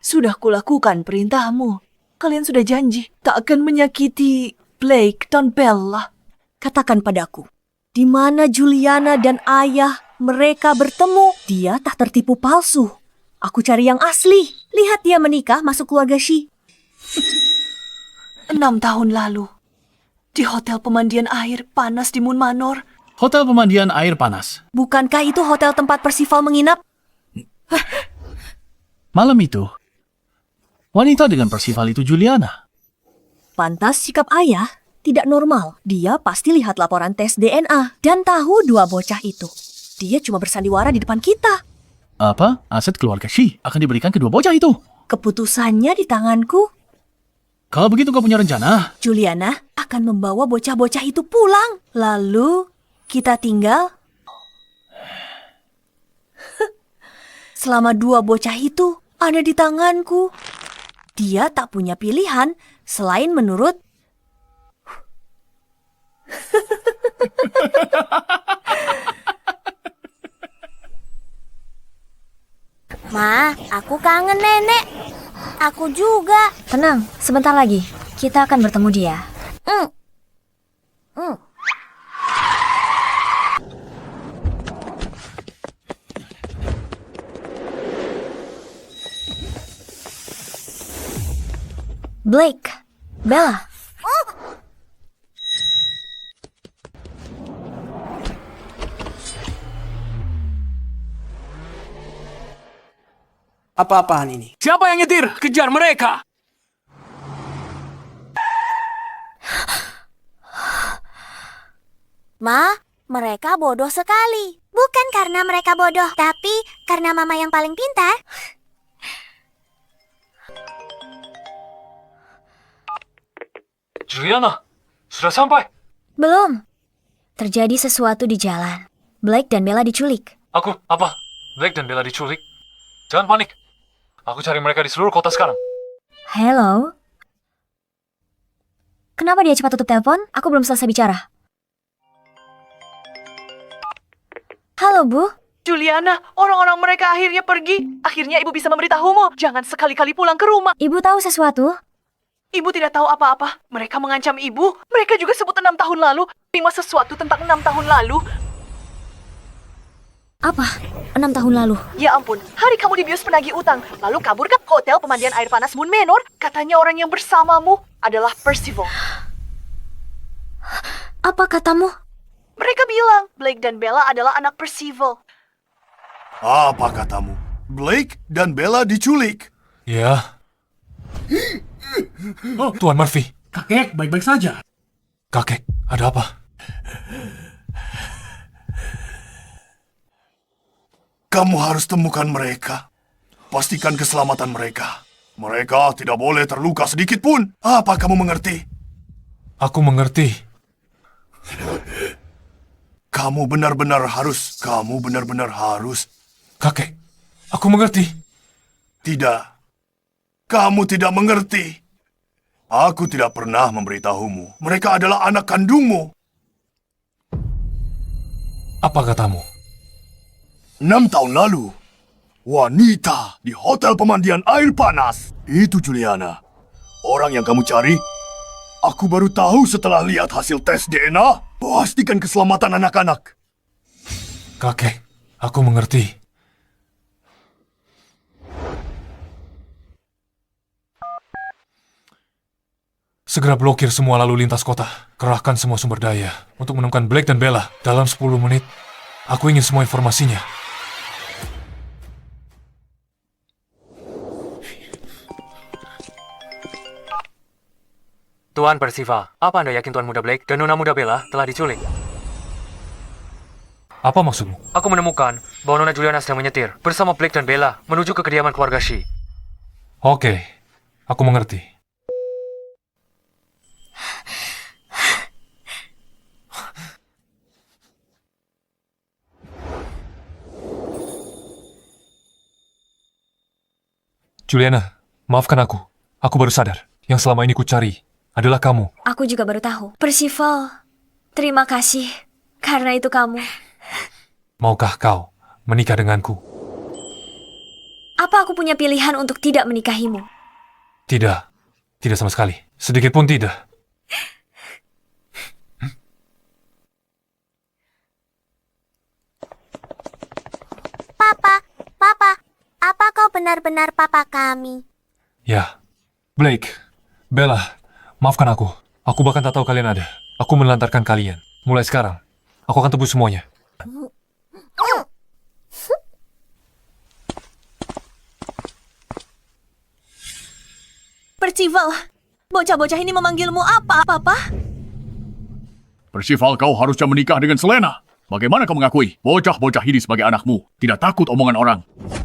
Sudah kulakukan perintahmu. Kalian sudah janji tak akan menyakiti Blake dan Bella. Katakan padaku, di mana Juliana dan ayah mereka bertemu? Dia tak tertipu palsu. Aku cari yang asli. Lihat dia menikah masuk keluarga Shi. 6 tahun lalu. Di hotel pemandian air panas di Moon Manor. Hotel pemandian air panas. Bukankah itu hotel tempat Percival menginap? Malam itu, wanita dengan Percival itu Juliana. Pantas sikap ayah tidak normal. Dia pasti lihat laporan tes DNA dan tahu dua bocah itu. Dia cuma bersandiwara di depan kita. Apa? Aset keluarga Shi akan diberikan kedua bocah itu. Keputusannya di tanganku. Kalau begitu kau punya rencana? Juliana akan membawa bocah-bocah itu pulang. Lalu kita tinggal. Selama dua bocah itu ada di tanganku. Dia tak punya pilihan selain menurut. Ma, aku kangen nenek. Aku juga. Tenang, sebentar lagi. Kita akan bertemu dia. Blake, Bella. Apa-apaan ini? Siapa yang nyetir? Kejar mereka! Ma, mereka bodoh sekali. Bukan karena mereka bodoh, tapi karena mama yang paling pintar. Juliana, sudah sampai? Belum. Terjadi sesuatu di jalan. Blake dan Bella diculik. Apa? Blake dan Bella diculik? Jangan panik. Aku cari mereka di seluruh kota sekarang. Hello? Kenapa dia cepat tutup telepon? Aku belum selesai bicara. Halo, Bu. Juliana, orang-orang mereka akhirnya pergi. Akhirnya ibu bisa memberitahumu. Jangan sekali-kali pulang ke rumah. Ibu tahu sesuatu? Ibu tidak tahu apa-apa. Mereka mengancam ibu. Mereka juga sebut 6 tahun lalu. Terima sesuatu tentang 6 tahun lalu. Apa? 6 tahun lalu? Ya ampun, hari kamu dibius penagih utang. Lalu kabur ke hotel pemandian air panas Moon Manor. Katanya orang yang bersamamu adalah Percival. Apa katamu? Mereka bilang Blake dan Bella adalah anak Percival. Apa katamu? Blake dan Bella diculik. Ya. Tuan Murphy. Kakek, baik-baik saja. Kakek, ada apa? Kamu harus temukan mereka. Pastikan keselamatan mereka. Mereka tidak boleh terluka sedikit pun. Apa kamu mengerti? Aku mengerti. Kamu benar-benar harus. Kakek, aku mengerti. Tidak. Kamu tidak mengerti. Aku tidak pernah memberitahumu. Mereka adalah anak kandungmu. Apa katamu? 6 tahun lalu, wanita di hotel pemandian air panas. Itu Juliana. Orang yang kamu cari. Aku baru tahu setelah lihat hasil tes DNA. Pastikan keselamatan anak-anak. Kakek, aku mengerti. Segera blokir semua lalu lintas kota. Kerahkan semua sumber daya untuk menemukan Blake dan Bella. Dalam 10 menit, aku ingin semua informasinya. Tuan Percival, apa Anda yakin Tuan Muda Blake dan Nona Muda Bella telah diculik? Apa maksudmu? Aku menemukan bahwa Nona Juliana sedang menyetir bersama Blake dan Bella menuju ke kediaman keluarga Shi. Oke, aku mengerti. Juliana, maafkan aku. Aku baru sadar. Yang selama ini ku cari adalah kamu. Aku juga baru tahu. Percival, terima kasih. Karena itu kamu. Maukah kau menikah denganku? Apa aku punya pilihan untuk tidak menikahimu? Tidak. Tidak sama sekali. Sedikit pun tidak. Papa, apa kau benar-benar papa kami? Ya. Blake, Bella, Maafkan aku. Aku bahkan tak tahu kalian ada. Aku menelantarkan kalian. Mulai sekarang, aku akan tebus semuanya. Percival, bocah-bocah ini memanggilmu apa, Papa? Percival, kau harusnya menikah dengan Selena. Bagaimana kau mengakui bocah-bocah ini sebagai anakmu? Tidak takut omongan orang.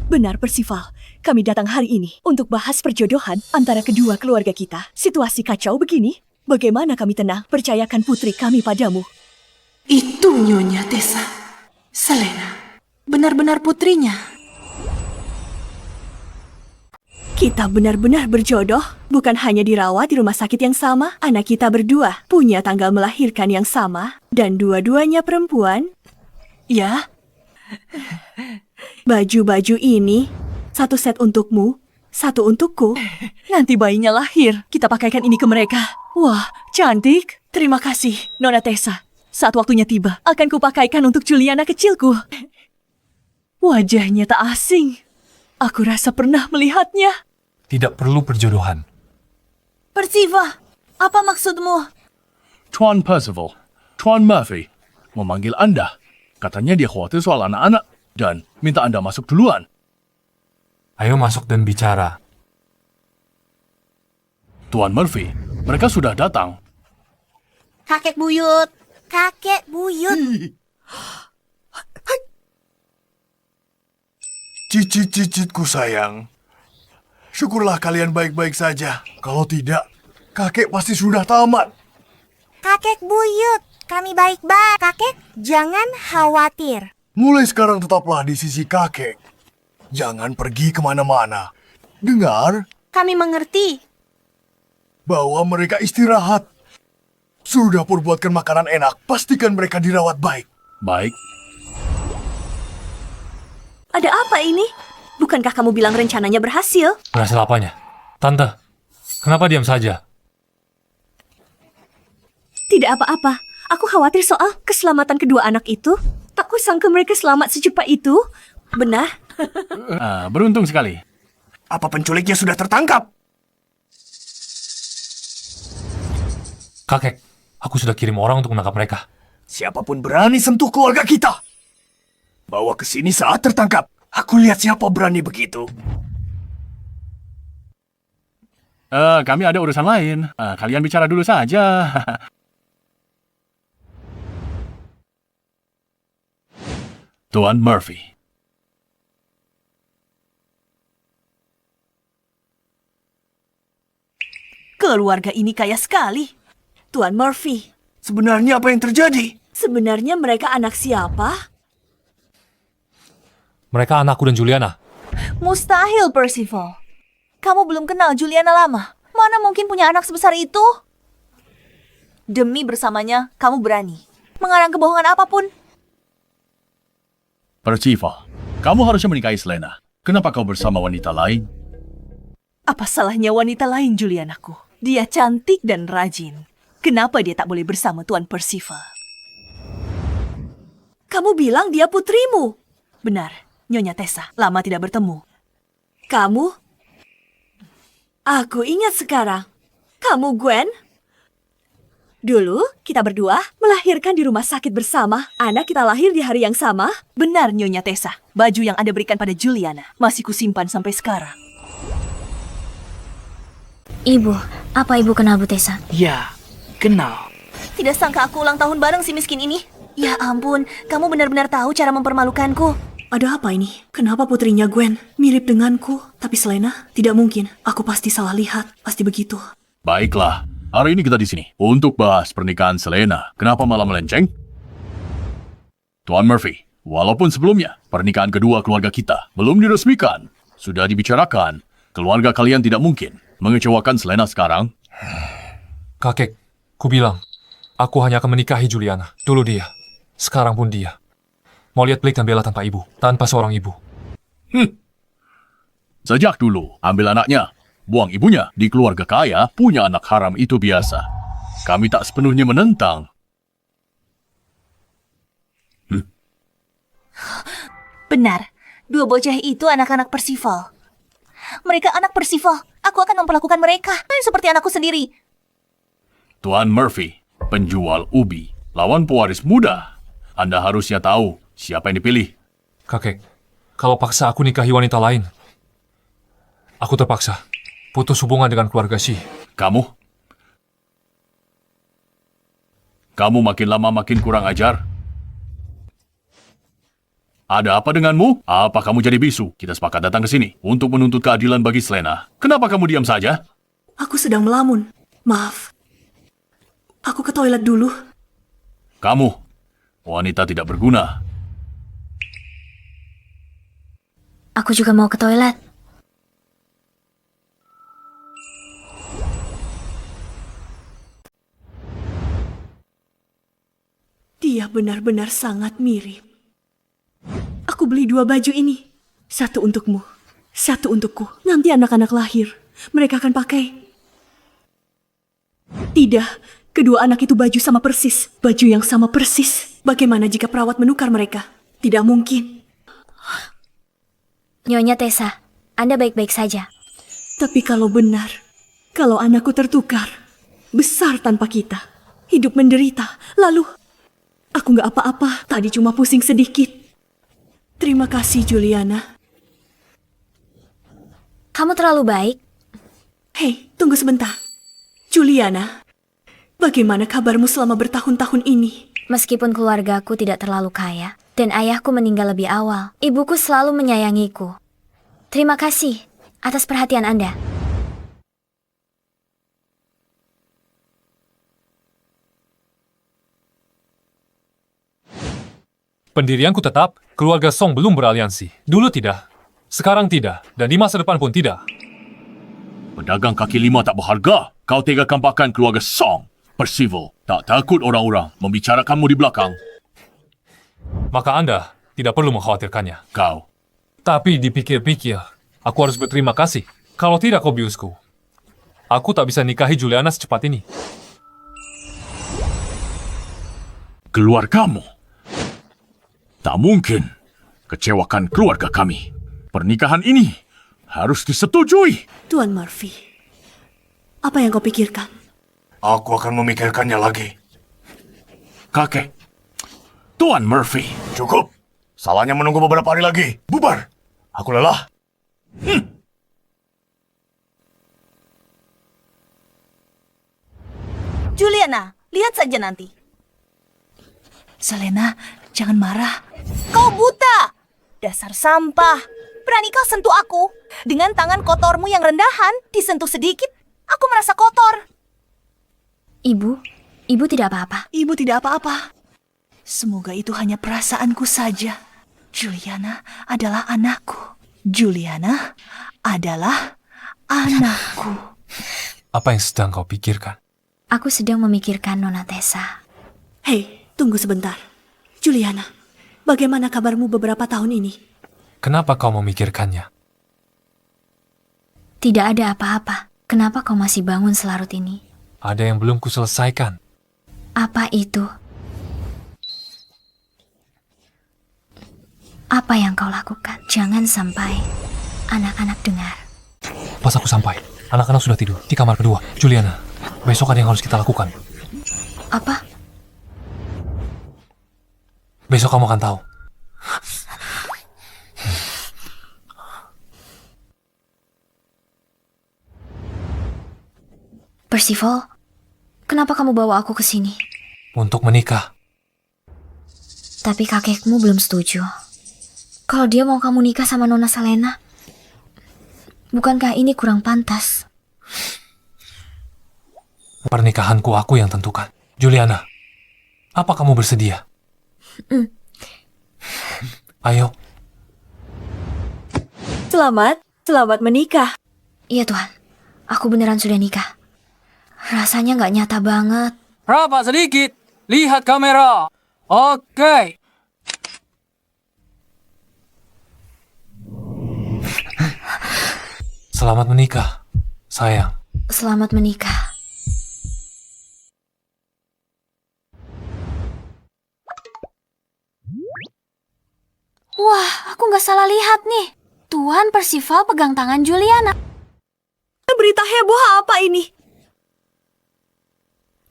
Benar, Percival. Kami datang hari ini untuk bahas perjodohan antara kedua keluarga kita. Situasi kacau begini. Bagaimana kami tenang percayakan putri kami padamu? Itu Nyonya Tessa. Selena, benar-benar putrinya. Kita benar-benar berjodoh, bukan hanya dirawat di rumah sakit yang sama. Anak kita berdua punya tanggal melahirkan yang sama, dan dua-duanya perempuan. Ya? Baju-baju ini, satu set untukmu, satu untukku. Nanti bayinya lahir, kita pakaikan ini ke mereka. Wah, cantik. Terima kasih, Nona Tessa. Saat waktunya tiba, akan kupakaikan untuk Juliana kecilku. Wajahnya tak asing. Aku rasa pernah melihatnya. Tidak perlu perjodohan. Percival, apa maksudmu? Tuan Percival, Tuan Murphy memanggil Anda. Katanya dia khawatir soal anak-anak dan minta Anda masuk duluan. Ayo masuk dan bicara. Tuan Murphy, mereka sudah datang. Kakek buyut. Kakek buyut. Cicit-cicitku sayang. Syukurlah kalian baik-baik saja. Kalau tidak, kakek pasti sudah tamat. Kakek buyut. Kami baik-baik. Kakek, jangan khawatir. Mulai sekarang tetaplah di sisi kakek. Jangan pergi kemana-mana. Dengar? Kami mengerti. Bawa mereka istirahat. Sudah pun buatkan makanan enak. Pastikan mereka dirawat baik. Baik. Ada apa ini? Bukankah kamu bilang rencananya berhasil? Berhasil apanya? Tante, kenapa diam saja? Tidak apa-apa. Aku khawatir soal keselamatan kedua anak itu. Tak kusangka mereka selamat secepat itu. Benar? Beruntung sekali. Apa penculiknya sudah tertangkap? Kakek, aku sudah kirim orang untuk menangkap mereka. Siapapun berani sentuh keluarga kita. Bawa ke sini saat tertangkap. Aku lihat siapa berani begitu. Kami ada urusan lain. Kalian bicara dulu saja. Tuan Murphy. Keluarga ini kaya sekali. Tuan Murphy, Sebenarnya apa yang terjadi? sebenarnya mereka anak siapa? Mereka anakku dan Juliana. Mustahil, Percival. Kamu belum kenal Juliana lama. Mana mungkin punya anak sebesar itu? Demi bersamanya, kamu berani mengarang kebohongan apapun. Percival, kamu harusnya menikahi Selena. Kenapa kau bersama wanita lain? Apa salahnya wanita lain, Julianaku? Dia cantik dan rajin. Kenapa dia tak boleh bersama Tuan Percival? Kamu bilang dia putrimu. Benar, Nyonya Tessa. Lama tidak bertemu. Kamu? Aku ingat sekarang. Kamu Gwen? Dulu, kita berdua melahirkan di rumah sakit bersama. Anak kita lahir di hari yang sama. Benar, Nyonya Tessa. Baju yang Anda berikan pada Juliana masih kusimpan sampai sekarang. Ibu, apa ibu kenal Bu Tessa? Ya, kenal. Tidak sangka aku ulang tahun bareng si miskin ini. Ya ampun, kamu benar-benar tahu cara mempermalukanku. Ada apa ini? Kenapa putrinya Gwen mirip denganku? Tapi Selena, tidak mungkin. Aku pasti salah lihat. Pasti begitu. Baiklah, hari ini kita di sini untuk bahas pernikahan Selena. Kenapa malah melenceng? Tuan Murphy, walaupun sebelumnya pernikahan kedua keluarga kita belum diresmikan, sudah dibicarakan, keluarga kalian tidak mungkin mengecewakan Selena sekarang. Kakek, ku bilang, aku hanya akan menikahi Juliana. Dulu dia, sekarang pun dia. Mau lihat Blake dan Bella tanpa ibu, tanpa seorang ibu. Sejak dulu, ambil anaknya, buang ibunya. Di keluarga kaya, punya anak haram itu biasa. Kami tak sepenuhnya menentang. Benar, dua bocah itu anak-anak Percival. Mereka anak Percival. Aku akan memperlakukan mereka seperti anakku sendiri. Tuan Murphy, penjual ubi, lawan pewaris muda. Anda harusnya tahu siapa yang dipilih. Kakek, kalau paksa aku nikahi wanita lain, aku terpaksa putus hubungan dengan keluarga Shi. Kamu makin lama makin kurang ajar. Ada apa denganmu? Apa kamu jadi bisu? Kita sepakat datang ke sini untuk menuntut keadilan bagi Selena. Kenapa kamu diam saja? Aku sedang melamun. Maaf. Aku ke toilet dulu. Kamu, wanita tidak berguna. Aku juga mau ke toilet. Dia benar-benar sangat mirip. Aku beli 2 baju ini. 1 untukmu, 1 untukku. Nanti anak-anak lahir, mereka akan pakai. Tidak, kedua anak itu baju sama persis. Baju yang sama persis. Bagaimana jika perawat menukar mereka? Tidak mungkin. Nyonya Tessa, Anda baik-baik saja. Tapi kalau benar, kalau anakku tertukar, besar tanpa kita, hidup menderita, lalu aku nggak apa-apa, tadi cuma pusing sedikit. Terima kasih, Juliana. Kamu terlalu baik. Hei, tunggu sebentar. Juliana, bagaimana kabarmu selama bertahun-tahun ini? Meskipun keluargaku tidak terlalu kaya, dan ayahku meninggal lebih awal, ibuku selalu menyayangiku. Terima kasih atas perhatian Anda. Pendirianku tetap, keluarga Song belum beraliansi. Dulu tidak, sekarang tidak, dan di masa depan pun tidak. Pedagang kaki lima tak berharga. Kau tega kampakkan keluarga Song. Percival, tak takut orang-orang membicarakanmu di belakang. Maka Anda tidak perlu mengkhawatirkannya. Kau. Tapi dipikir-pikir, aku harus berterima kasih. Kalau tidak kau biusku, aku tak bisa nikahi Juliana secepat ini. Keluar kamu. Tak mungkin kecewakan keluarga kami. Pernikahan ini harus disetujui. Tuan Murphy, apa yang kau pikirkan? Aku akan memikirkannya lagi. Kakek, Tuan Murphy. Cukup. Salahnya menunggu beberapa hari lagi. Bubar. Aku lelah. Juliana, lihat saja nanti. Selena, jangan marah. Kau buta! Dasar sampah. Berani kau sentuh aku? Dengan tangan kotormu yang rendahan, disentuh sedikit, aku merasa kotor. Ibu tidak apa-apa. Ibu tidak apa-apa. Semoga itu hanya perasaanku saja. Juliana adalah anakku. Juliana adalah anakku. Apa yang sedang kau pikirkan? Aku sedang memikirkan Nona Tessa. Hei, tunggu sebentar. Juliana, bagaimana kabarmu beberapa tahun ini? Kenapa kau memikirkannya? Tidak ada apa-apa. Kenapa kau masih bangun selarut ini? Ada yang belum kuselesaikan. Apa itu? Apa yang kau lakukan? Jangan sampai anak-anak dengar. Pas aku sampai, anak-anak sudah tidur di kamar kedua. Juliana, besok ada yang harus kita lakukan. Apa? Besok kamu akan tahu. Percival, kenapa kamu bawa aku ke sini? Untuk menikah. Tapi kakekmu belum setuju. Kalau dia mau kamu nikah sama Nona Selena, bukankah ini kurang pantas? Pernikahanku aku yang tentukan. Juliana, apa kamu bersedia? Ayo. Selamat menikah. Iya Tuhan, aku beneran sudah nikah. Rasanya nggak nyata banget. Rapat sedikit. Lihat kamera. Oke. Selamat menikah, sayang. Selamat menikah. Wah, aku nggak salah lihat nih. Tuan Percival pegang tangan Juliana. Berita heboh apa ini?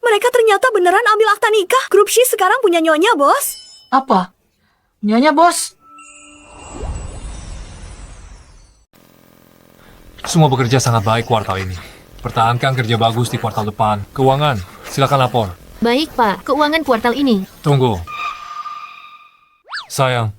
Mereka ternyata beneran ambil akta nikah. Grup Shi sekarang punya nyonya, bos. Apa? Nyonya, bos. Semua bekerja sangat baik kuartal ini. Pertahankan kerja bagus di kuartal depan. Keuangan, silakan lapor. Baik, Pak. Keuangan kuartal ini. Tunggu. Sayang,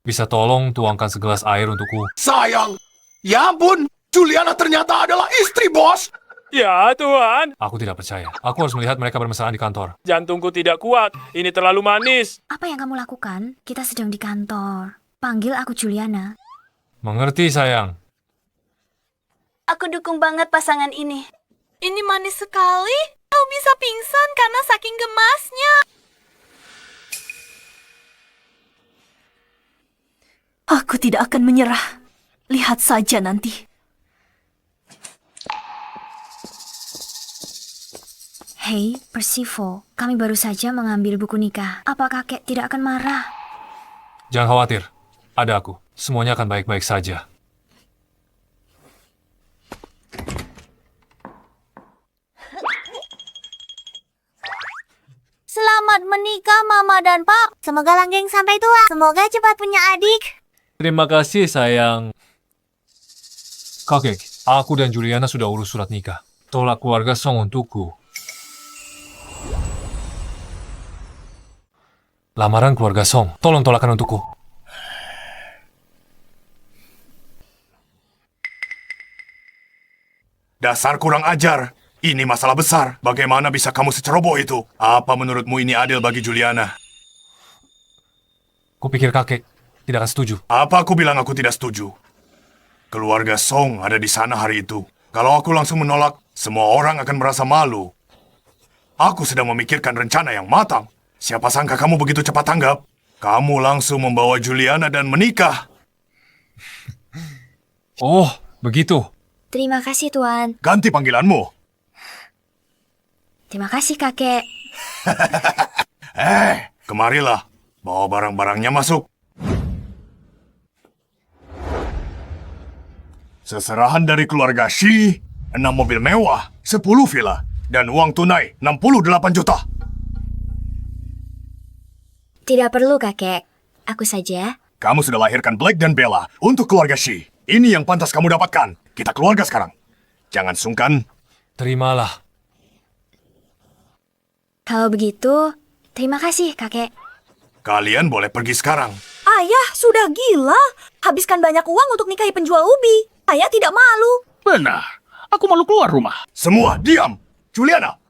bisa tolong tuangkan segelas air untukku? Sayang! Ya ampun, Juliana ternyata adalah istri bos! Ya, Tuhan. Aku tidak percaya. Aku harus melihat mereka bermesraan di kantor. Jantungku tidak kuat. Ini terlalu manis. Apa yang kamu lakukan? Kita sedang di kantor. Panggil aku Juliana. Mengerti, sayang. Aku dukung banget pasangan ini. Ini manis sekali. Kau bisa pingsan karena saking gemasnya. Aku tidak akan menyerah. Lihat saja nanti. Hei, Percival. Kami baru saja mengambil buku nikah. Apa kakek tidak akan marah? Jangan khawatir. Ada aku. Semuanya akan baik-baik saja. Selamat menikah, Mama dan Pak. Semoga langgeng sampai tua. Semoga cepat punya adik. Terima kasih, sayang. Kakek, aku dan Juliana sudah urus surat nikah. Tolak keluarga Song untukku. Lamaran keluarga Song, tolong tolakkan untukku. Dasar kurang ajar. Ini masalah besar. Bagaimana bisa kamu seceroboh itu? Apa menurutmu ini adil bagi Juliana? Kupikir kakek tidak akan setuju. Apa aku bilang aku tidak setuju? Keluarga Song ada di sana hari itu. Kalau aku langsung menolak, semua orang akan merasa malu. Aku sedang memikirkan rencana yang matang. Siapa sangka kamu begitu cepat tanggap? Kamu langsung membawa Juliana dan menikah. Oh, begitu. Terima kasih, Tuan. Ganti panggilanmu. Terima kasih, kakek. Kemarilah. Bawa barang-barangnya masuk. Seserahan dari keluarga Shi, 6 mobil mewah, 10 villa, dan uang tunai 68 juta. Tidak perlu, kakek. Aku saja. Kamu sudah lahirkan Blake dan Bella untuk keluarga Shi. Ini yang pantas kamu dapatkan. Kita keluarga sekarang. Jangan sungkan. Terimalah. Kalau begitu, terima kasih, kakek. Kalian boleh pergi sekarang. Ayah, sudah gila. Habiskan banyak uang untuk nikahi penjual ubi. Ayah tidak malu. Benar. Aku malu keluar rumah. Semua diam. Juliana.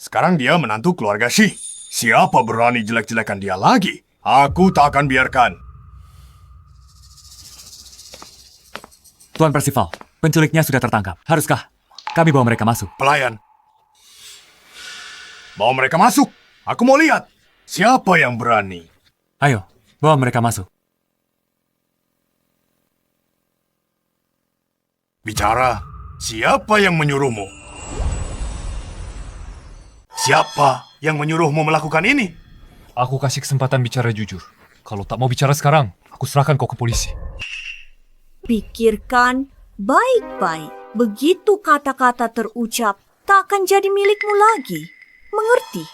Sekarang dia menantu keluarga Shi. Siapa berani jelek-jelekan dia lagi? Aku tak akan biarkan. Tuan Percival, penculiknya sudah tertangkap. Haruskah kami bawa mereka masuk? Pelayan. Bawa mereka masuk. Aku mau lihat. Siapa yang berani? Ayo, bawa mereka masuk. Bicara. Siapa yang menyuruhmu? Siapa yang menyuruhmu melakukan ini? Aku kasih kesempatan bicara jujur. Kalau tak mau bicara sekarang, aku serahkan kau ke polisi. Pikirkan baik-baik. Begitu kata-kata terucap, tak akan jadi milikmu lagi. Mengerti?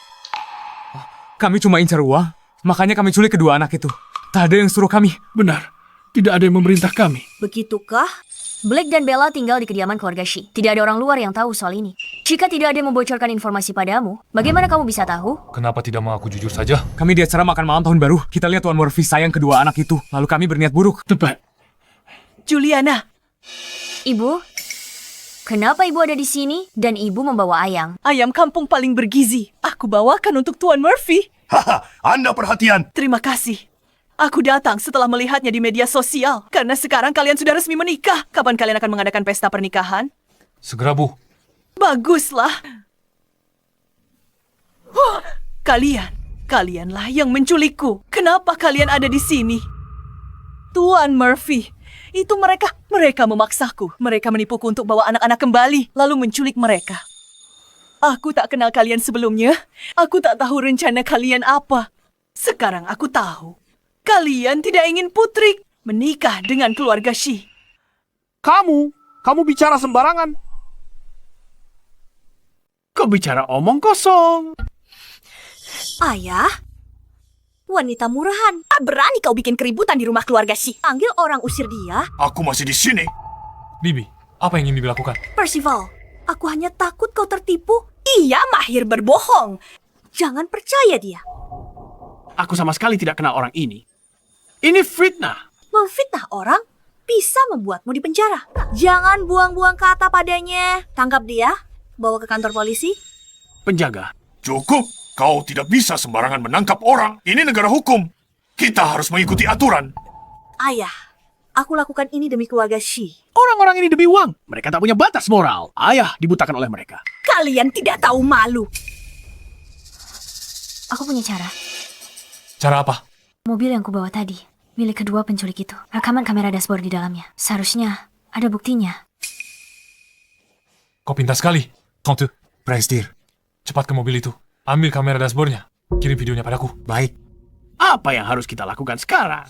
Kami cuma incar uang, makanya kami culik kedua anak itu. Tak ada yang suruh kami. Benar, tidak ada yang memerintah kami. Begitukah? Blake dan Bella tinggal di kediaman keluarga Shi. Tidak ada orang luar yang tahu soal ini. Jika tidak ada yang membocorkan informasi padamu, bagaimana kamu bisa tahu? Kenapa tidak mau aku jujur saja? Kami di acara makan malam tahun baru. Kita lihat Tuan Murphy sayang kedua anak itu. Lalu kami berniat buruk. Tepat. Juliana. Ibu, kenapa ibu ada di sini dan ibu membawa ayam? Ayam kampung paling bergizi. Aku bawakan untuk Tuan Murphy. Haha, Anda perhatian. Terima kasih. Aku datang setelah melihatnya di media sosial. Karena sekarang kalian sudah resmi menikah. Kapan kalian akan mengadakan pesta pernikahan? Segera, Bu. Baguslah. Kalianlah yang menculikku. Kenapa kalian ada di sini? Tuan Murphy, itu mereka memaksaku. Mereka menipuku untuk bawa anak-anak kembali, lalu menculik mereka. Aku tak kenal kalian sebelumnya. Aku tak tahu rencana kalian apa. Sekarang aku tahu. Kalian tidak ingin putri menikah dengan keluarga Shi. Kamu bicara sembarangan. Kau bicara omong kosong. Ayah, wanita murahan. Berani kau bikin keributan di rumah keluarga Shi. Panggil orang usir dia. Aku masih di sini. Bibi, apa yang ingin Bibi lakukan? Percival, aku hanya takut kau tertipu. Ia mahir berbohong. Jangan percaya dia. Aku sama sekali tidak kenal orang ini. Ini fitnah. Memfitnah orang bisa membuatmu dipenjara. Jangan buang-buang kata padanya. Tangkap dia, bawa ke kantor polisi. Penjaga. Cukup. Kau tidak bisa sembarangan menangkap orang. Ini negara hukum. Kita harus mengikuti aturan. Ayah, aku lakukan ini demi keluarga Shi. Orang-orang ini demi uang. Mereka tak punya batas moral. Ayah dibutakan oleh mereka. Kalian tidak tahu malu. Aku punya cara. Cara apa? Mobil yang kubawa tadi, milik kedua penculik itu. Rekaman kamera dashboard di dalamnya. Seharusnya ada buktinya. Kau pintar sekali. Tante, Prestir. cepat ke mobil itu. Ambil kamera dashboardnya. Kirim videonya padaku. Baik. Apa yang harus kita lakukan sekarang?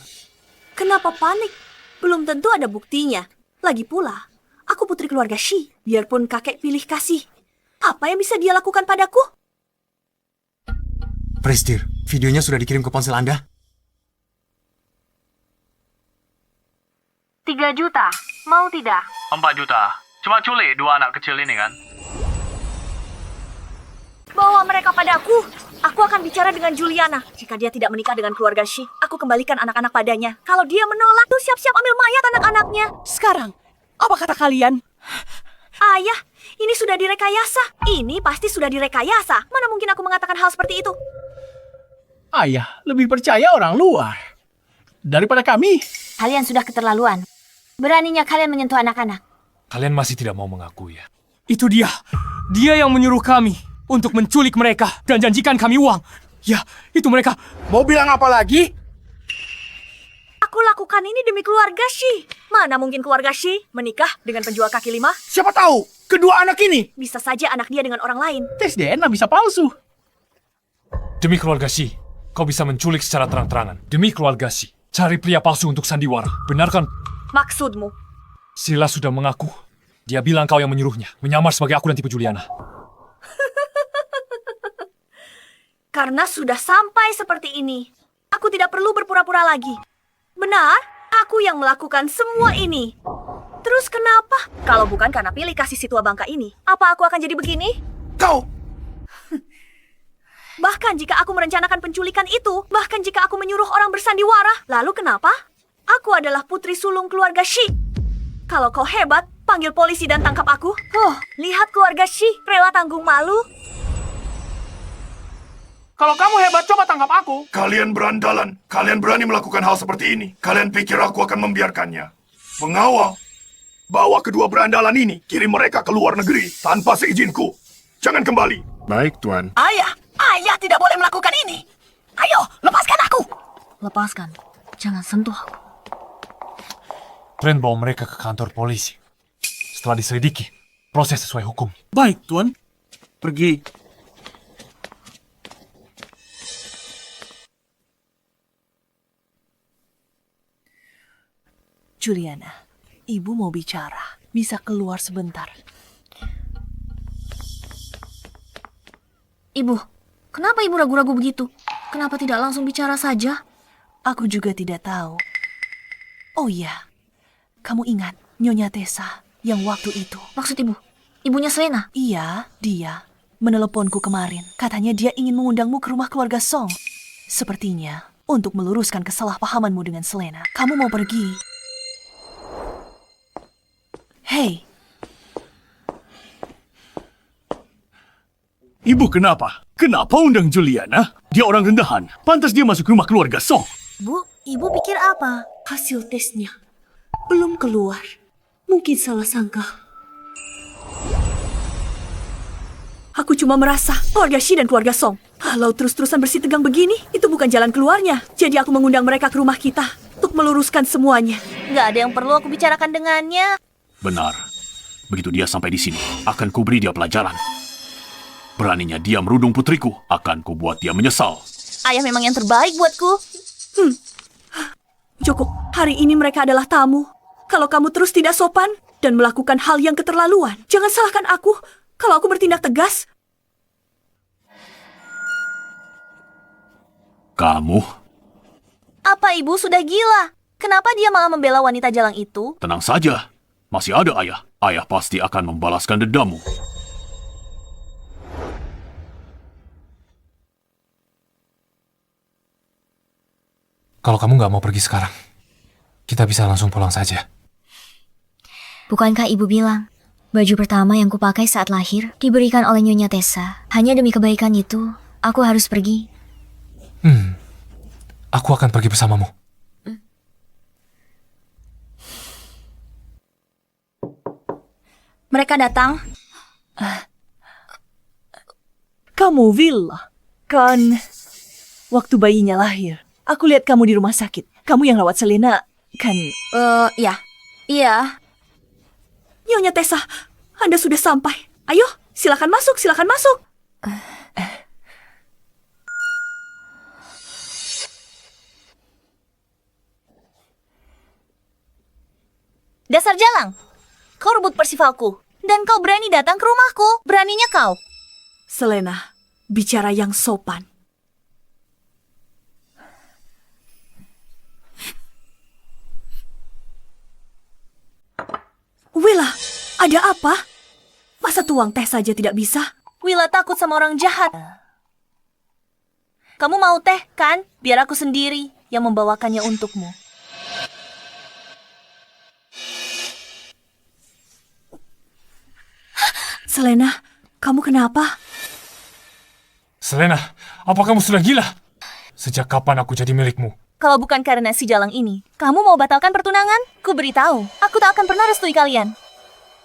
Kenapa panik? Belum tentu ada buktinya. Lagi pula, aku putri keluarga Shi. Biarpun kakek pilih kasih, apa yang bisa dia lakukan padaku? Prestir, videonya sudah dikirim ke ponsel Anda? 3 juta, mau tidak? 4 juta. Cuma culik 2 anak kecil ini kan? Bawa mereka padaku. Aku akan bicara dengan Juliana. Jika dia tidak menikah dengan keluarga Shi, aku kembalikan anak-anak padanya. Kalau dia menolak, tuh siap-siap ambil mayat anak-anaknya. Sekarang, apa kata kalian? Ayah, ini sudah direkayasa. Ini pasti sudah direkayasa. Mana mungkin aku mengatakan hal seperti itu? Ayah lebih percaya orang luar daripada kami. Kalian sudah keterlaluan. Beraninya kalian menyentuh anak-anak. Kalian masih tidak mau mengakui ya? Itu dia. Dia yang menyuruh kami untuk menculik mereka dan janjikan kami uang. Ya, itu mereka. Mau bilang apa lagi? Aku lakukan ini demi keluarga Shi. Mana mungkin keluarga Shi menikah dengan penjual kaki lima? Siapa tahu, kedua anak ini. Bisa saja anak dia dengan orang lain. Tes DNA bisa palsu. Demi keluarga Shi, kau bisa menculik secara terang-terangan. Demi keluarga Shi, cari pria palsu untuk sandiwara. Benarkan? Maksudmu? Sila sudah mengaku. Dia bilang kau yang menyuruhnya. Menyamar sebagai aku dan tipe Juliana. Karena sudah sampai seperti ini, aku tidak perlu berpura-pura lagi. Benar, aku yang melakukan semua ini. Terus kenapa? Kalau bukan karena pilih kasih si tua bangka ini, apa aku akan jadi begini? Kau! Bahkan jika aku merencanakan penculikan itu, bahkan jika aku menyuruh orang bersandiwara, lalu kenapa? Aku adalah putri sulung keluarga Shi. Kalau kau hebat, panggil polisi dan tangkap aku. Lihat keluarga Shi, rela tanggung malu. Kalau kamu hebat, coba tangkap aku. Kalian berandalan. Kalian berani melakukan hal seperti ini. Kalian pikir aku akan membiarkannya? Pengawal, bawa kedua berandalan ini. Kirim mereka ke luar negeri tanpa seizinku. Jangan kembali. Baik, Tuan. Ayah tidak boleh melakukan ini. Ayo, lepaskan aku. Lepaskan. Jangan sentuh aku. Trent bawa mereka ke kantor polisi. Setelah diselidiki, proses sesuai hukum. Baik, Tuan. Pergi. Juliana, ibu mau bicara. Bisa keluar sebentar. Ibu, kenapa ibu ragu-ragu begitu? Kenapa tidak langsung bicara saja? Aku juga tidak tahu. Oh iya, kamu ingat Nyonya Tessa yang waktu itu? Maksud ibu, ibunya Selena? Iya, dia meneleponku kemarin. Katanya dia ingin mengundangmu ke rumah keluarga Song. Sepertinya untuk meluruskan kesalahpahamanmu dengan Selena. Kamu mau pergi? Hei. Ibu kenapa? Kenapa undang Juliana? Dia orang rendahan. Pantas dia masuk rumah keluarga Song. Bu, ibu pikir apa? Hasil tesnya belum keluar. Mungkin salah sangka. Aku cuma merasa keluarga Shi dan keluarga Song, kalau terus-terusan bersih tegang begini, itu bukan jalan keluarnya. Jadi aku mengundang mereka ke rumah kita untuk meluruskan semuanya. Gak ada yang perlu aku bicarakan dengannya. Benar. Begitu dia sampai di sini, akan kuberi dia pelajaran. Beraninya dia merudung putriku, akan kubuat dia menyesal. Ayah memang yang terbaik buatku. Cukup, hari ini mereka adalah tamu. Kalau kamu terus tidak sopan dan melakukan hal yang keterlaluan, jangan salahkan aku. Kalau aku bertindak tegas, Kamu? Apa ibu sudah gila? Kenapa dia malah membela wanita jalang itu? Tenang saja. Masih ada ayah. Ayah pasti akan membalaskan dendammu. Kalau kamu nggak mau pergi sekarang, kita bisa langsung pulang saja. Bukankah ibu bilang, baju pertama yang kupakai saat lahir diberikan oleh Nyonya Tessa. Hanya demi kebaikan itu, aku harus pergi. Aku akan pergi bersamamu. Mereka datang. Kamu Villa. Kan waktu bayinya lahir, aku lihat kamu di rumah sakit. Kamu yang rawat Selena, kan? Ya. Iya. Nyonya Tessa, Anda sudah sampai. Ayo, silakan masuk, silakan masuk. Dasar jalang. Kau rebut Persivalku. Dan kau berani datang ke rumahku. Beraninya kau. Selena, bicara yang sopan. Willa, ada apa? Masa tuang teh saja tidak bisa? Willa takut sama orang jahat. Kamu mau teh, kan? Biar aku sendiri yang membawakannya untukmu. Selena, kamu kenapa? Selena, apa kamu sudah gila? Sejak kapan aku jadi milikmu? Kalau bukan karena si jalang ini, kamu mau batalkan pertunangan? Ku beritahu, aku tak akan pernah restui kalian.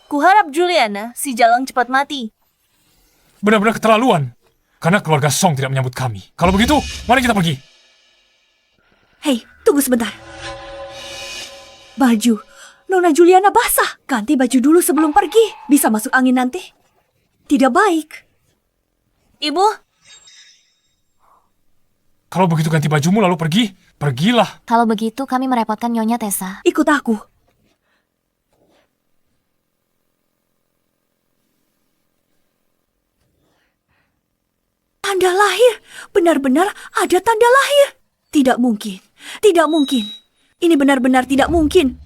Kuharap Juliana, si jalang cepat mati. Benar-benar keterlaluan. Karena keluarga Song tidak menyambut kami. Kalau begitu, mari kita pergi. Hei, tunggu sebentar. Baju Nona Juliana basah. Ganti baju dulu sebelum pergi. Bisa masuk angin nanti. Tidak baik. Ibu? Kalau begitu ganti bajumu lalu pergi. Pergilah. Kalau begitu kami merepotkan Nyonya Tessa. Ikut aku. Tanda lahir. Benar-benar ada tanda lahir. Tidak mungkin. Tidak mungkin. Ini benar-benar tidak mungkin.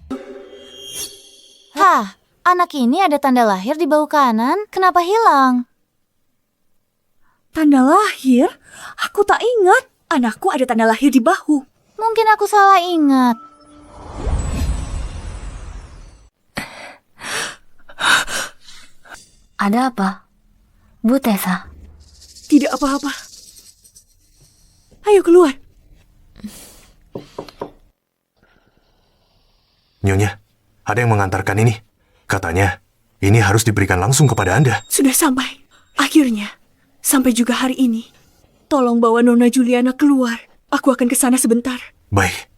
Hah, anak ini ada tanda lahir di bahu kanan. Kenapa hilang? Tanda lahir? Aku tak ingat. Anakku ada tanda lahir di bahu. Mungkin aku salah ingat. Ada apa? Bu Tessa? Tidak apa-apa. Ayo keluar. Nyonya, ada yang mengantarkan ini. Katanya, ini harus diberikan langsung kepada Anda. Sudah sampai. Akhirnya. Sampai juga hari ini. Tolong bawa Nona Juliana keluar. Aku akan ke sana sebentar. Baik.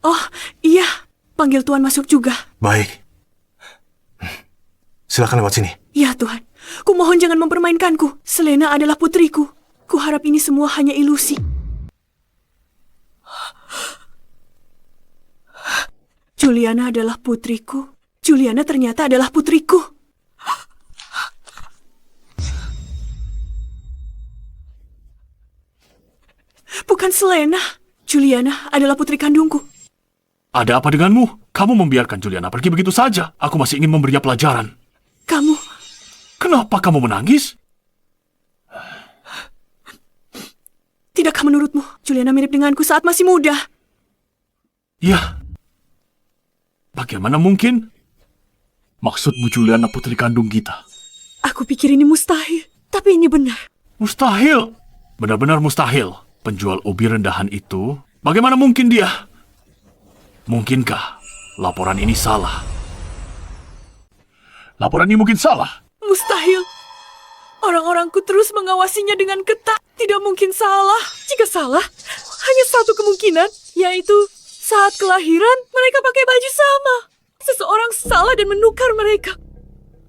Oh, iya. Panggil Tuan masuk juga. Baik. Silakan lewat sini. Ya Tuhan. Kumohon jangan mempermainkanku. Selena adalah putriku. Kuharap ini semua hanya ilusi. Juliana adalah putriku. Juliana ternyata adalah putriku. Bukan Selena. Juliana adalah putri kandungku. Ada apa denganmu? Kamu membiarkan Juliana pergi begitu saja. Aku masih ingin memberinya pelajaran. Kamu... Kenapa kamu menangis? Tidakkah menurutmu Juliana mirip denganku saat masih muda? Ya. Bagaimana mungkin? Maksudmu Juliana putri kandung kita? Aku pikir ini mustahil, tapi ini benar. Mustahil? Benar-benar mustahil. Penjual ubi rendahan itu, bagaimana mungkin dia? Mungkinkah laporan ini salah? Laporan ini mungkin salah. Mustahil. Orang-orangku terus mengawasinya dengan ketat. Tidak mungkin salah. Jika salah, hanya satu kemungkinan, yaitu saat kelahiran mereka pakai baju sama. Seseorang salah dan menukar mereka.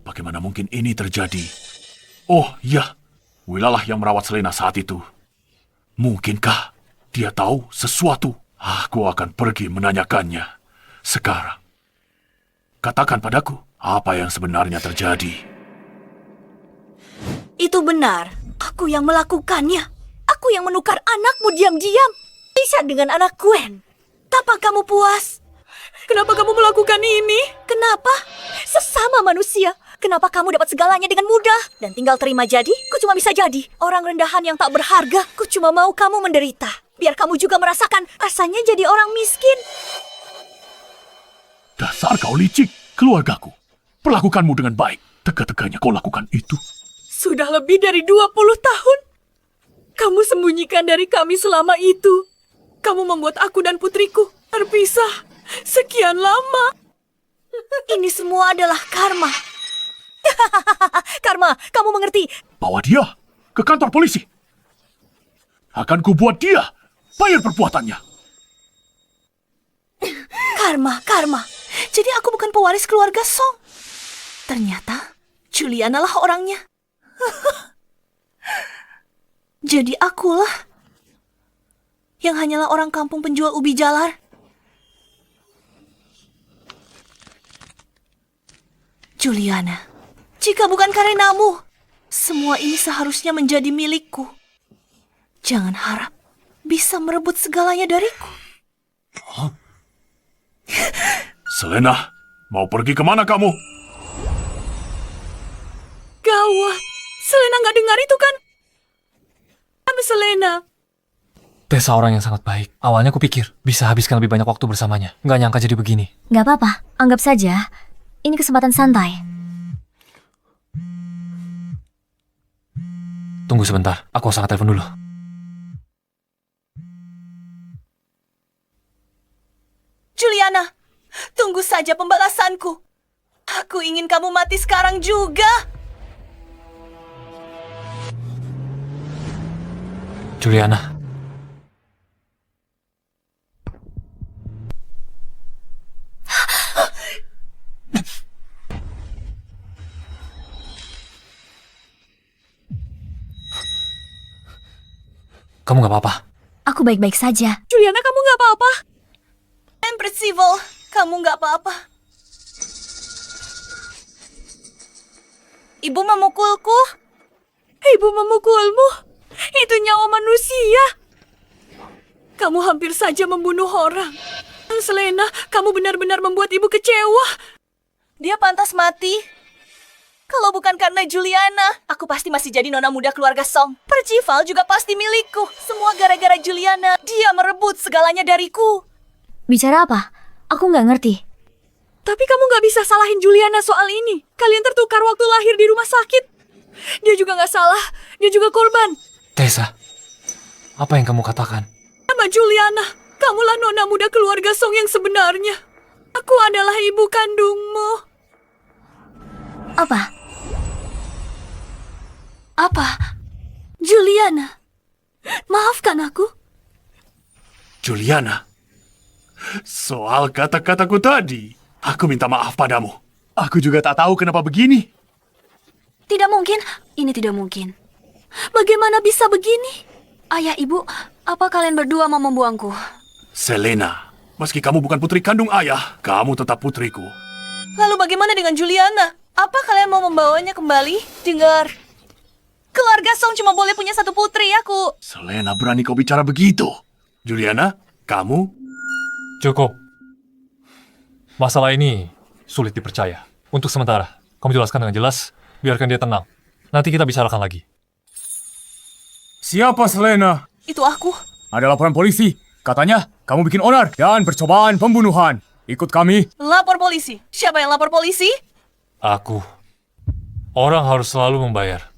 Bagaimana mungkin ini terjadi? Oh, ya. Wilalah yang merawat Selena saat itu. Mungkinkah dia tahu sesuatu? Aku akan pergi menanyakannya. Sekarang. Katakan padaku, apa yang sebenarnya terjadi? Itu benar. Aku yang melakukannya. Aku yang menukar anakmu diam-diam. Bisa dengan anak Gwen. Apa kamu puas? Kenapa kamu melakukan ini? Kenapa? Sesama manusia. Kenapa kamu dapat segalanya dengan mudah? Dan tinggal terima jadi? Ku cuma bisa jadi orang rendahan yang tak berharga. Ku cuma mau kamu menderita. Biar kamu juga merasakan rasanya jadi orang miskin. Dasar kau licik, keluargaku. Perlakukanmu dengan baik. Tega-teganya kau lakukan itu. Sudah lebih dari 20 tahun. Kamu sembunyikan dari kami selama itu. Kamu membuat aku dan putriku terpisah sekian lama. Ini semua adalah karma. Karma, kamu mengerti? Bawa dia ke kantor polisi. Akan kubuat dia bayar perbuatannya. Karma. Jadi aku bukan pewaris keluarga Song. Ternyata Juliana lah orangnya. Jadi akulah yang hanyalah orang kampung penjual ubi jalar. Juliana, jika bukan karenamu, semua ini seharusnya menjadi milikku. Jangan harap bisa merebut segalanya dariku. Selena, mau pergi kemana kamu? Gawat, Selena nggak dengar itu kan? Kami Selena. Tessa orang yang sangat baik. Awalnya aku pikir bisa habiskan lebih banyak waktu bersamanya. Nggak nyangka jadi begini. Gak apa-apa, anggap saja ini kesempatan santai. Tunggu sebentar, aku harus angkat telepon dulu. Juliana, tunggu saja pembalasanku. Aku ingin kamu mati sekarang juga. Juliana. Kamu gak apa-apa? Aku baik-baik saja. Juliana, kamu gak apa-apa? Percival, kamu gak apa-apa. Ibu memukulku. Ibu memukulmu? Itu nyawa manusia. Kamu hampir saja membunuh orang. Selena, kamu benar-benar membuat ibu kecewa. Dia pantas mati. Kalau bukan karena Juliana, aku pasti masih jadi nona muda keluarga Song. Percival juga pasti milikku. Semua gara-gara Juliana. Dia merebut segalanya dariku. Bicara apa? Aku nggak ngerti. Tapi kamu nggak bisa salahin Juliana soal ini. Kalian tertukar waktu lahir di rumah sakit. Dia juga nggak salah. Dia juga korban. Tessa, apa yang kamu katakan? Sama Juliana, kamulah nona muda keluarga Song yang sebenarnya. Aku adalah ibu kandungmu. Apa? Juliana, maafkan aku. Juliana, soal kata-kataku tadi, aku minta maaf padamu. Aku juga tak tahu kenapa begini. Tidak mungkin, ini tidak mungkin. Bagaimana bisa begini? Ayah, ibu, apa kalian berdua mau membuangku? Selena, meski kamu bukan putri kandung ayah, kamu tetap putriku. Lalu bagaimana dengan Juliana? Apa kalian mau membawanya kembali? Dengar, keluarga Song cuma boleh punya satu putri, aku. Selena, berani kau bicara begitu? Juliana, kamu? Cukup. Masalah ini sulit dipercaya. Untuk sementara, kamu jelaskan dengan jelas, biarkan dia tenang. Nanti kita bicarakan lagi. Siapa Selena? Itu aku. Ada laporan polisi. Katanya kamu bikin onar dan percobaan pembunuhan. Ikut kami. Lapor polisi. Siapa yang lapor polisi? Aku. Orang harus selalu membayar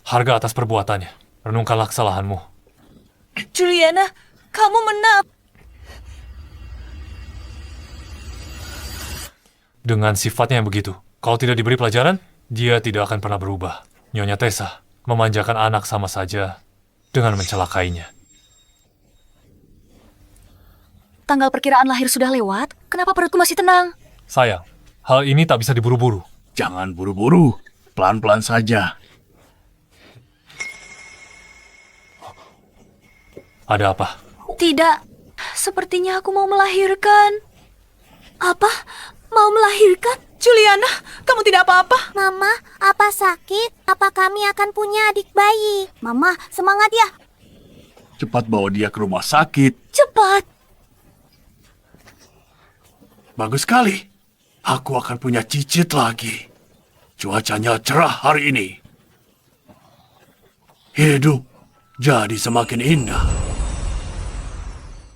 harga atas perbuatannya. Renungkanlah kesalahanmu. Juliana, kamu menang. Dengan sifatnya yang begitu, kalau tidak diberi pelajaran, dia tidak akan pernah berubah. Nyonya Tessa memanjakan anak sama saja dengan mencelakainya. Tanggal perkiraan lahir sudah lewat, kenapa perutku masih tenang? Sayang, hal ini tak bisa diburu-buru. Jangan buru-buru, pelan-pelan saja. Ada apa? Tidak, sepertinya aku mau melahirkan. Apa? Mau melahirkan? Juliana, kamu tidak apa-apa? Mama, apa sakit? Apa kami akan punya adik bayi? Mama, semangat ya. Cepat bawa dia ke rumah sakit. Cepat! Bagus sekali. Aku akan punya cicit lagi. Cuacanya cerah hari ini. Hidup jadi semakin indah.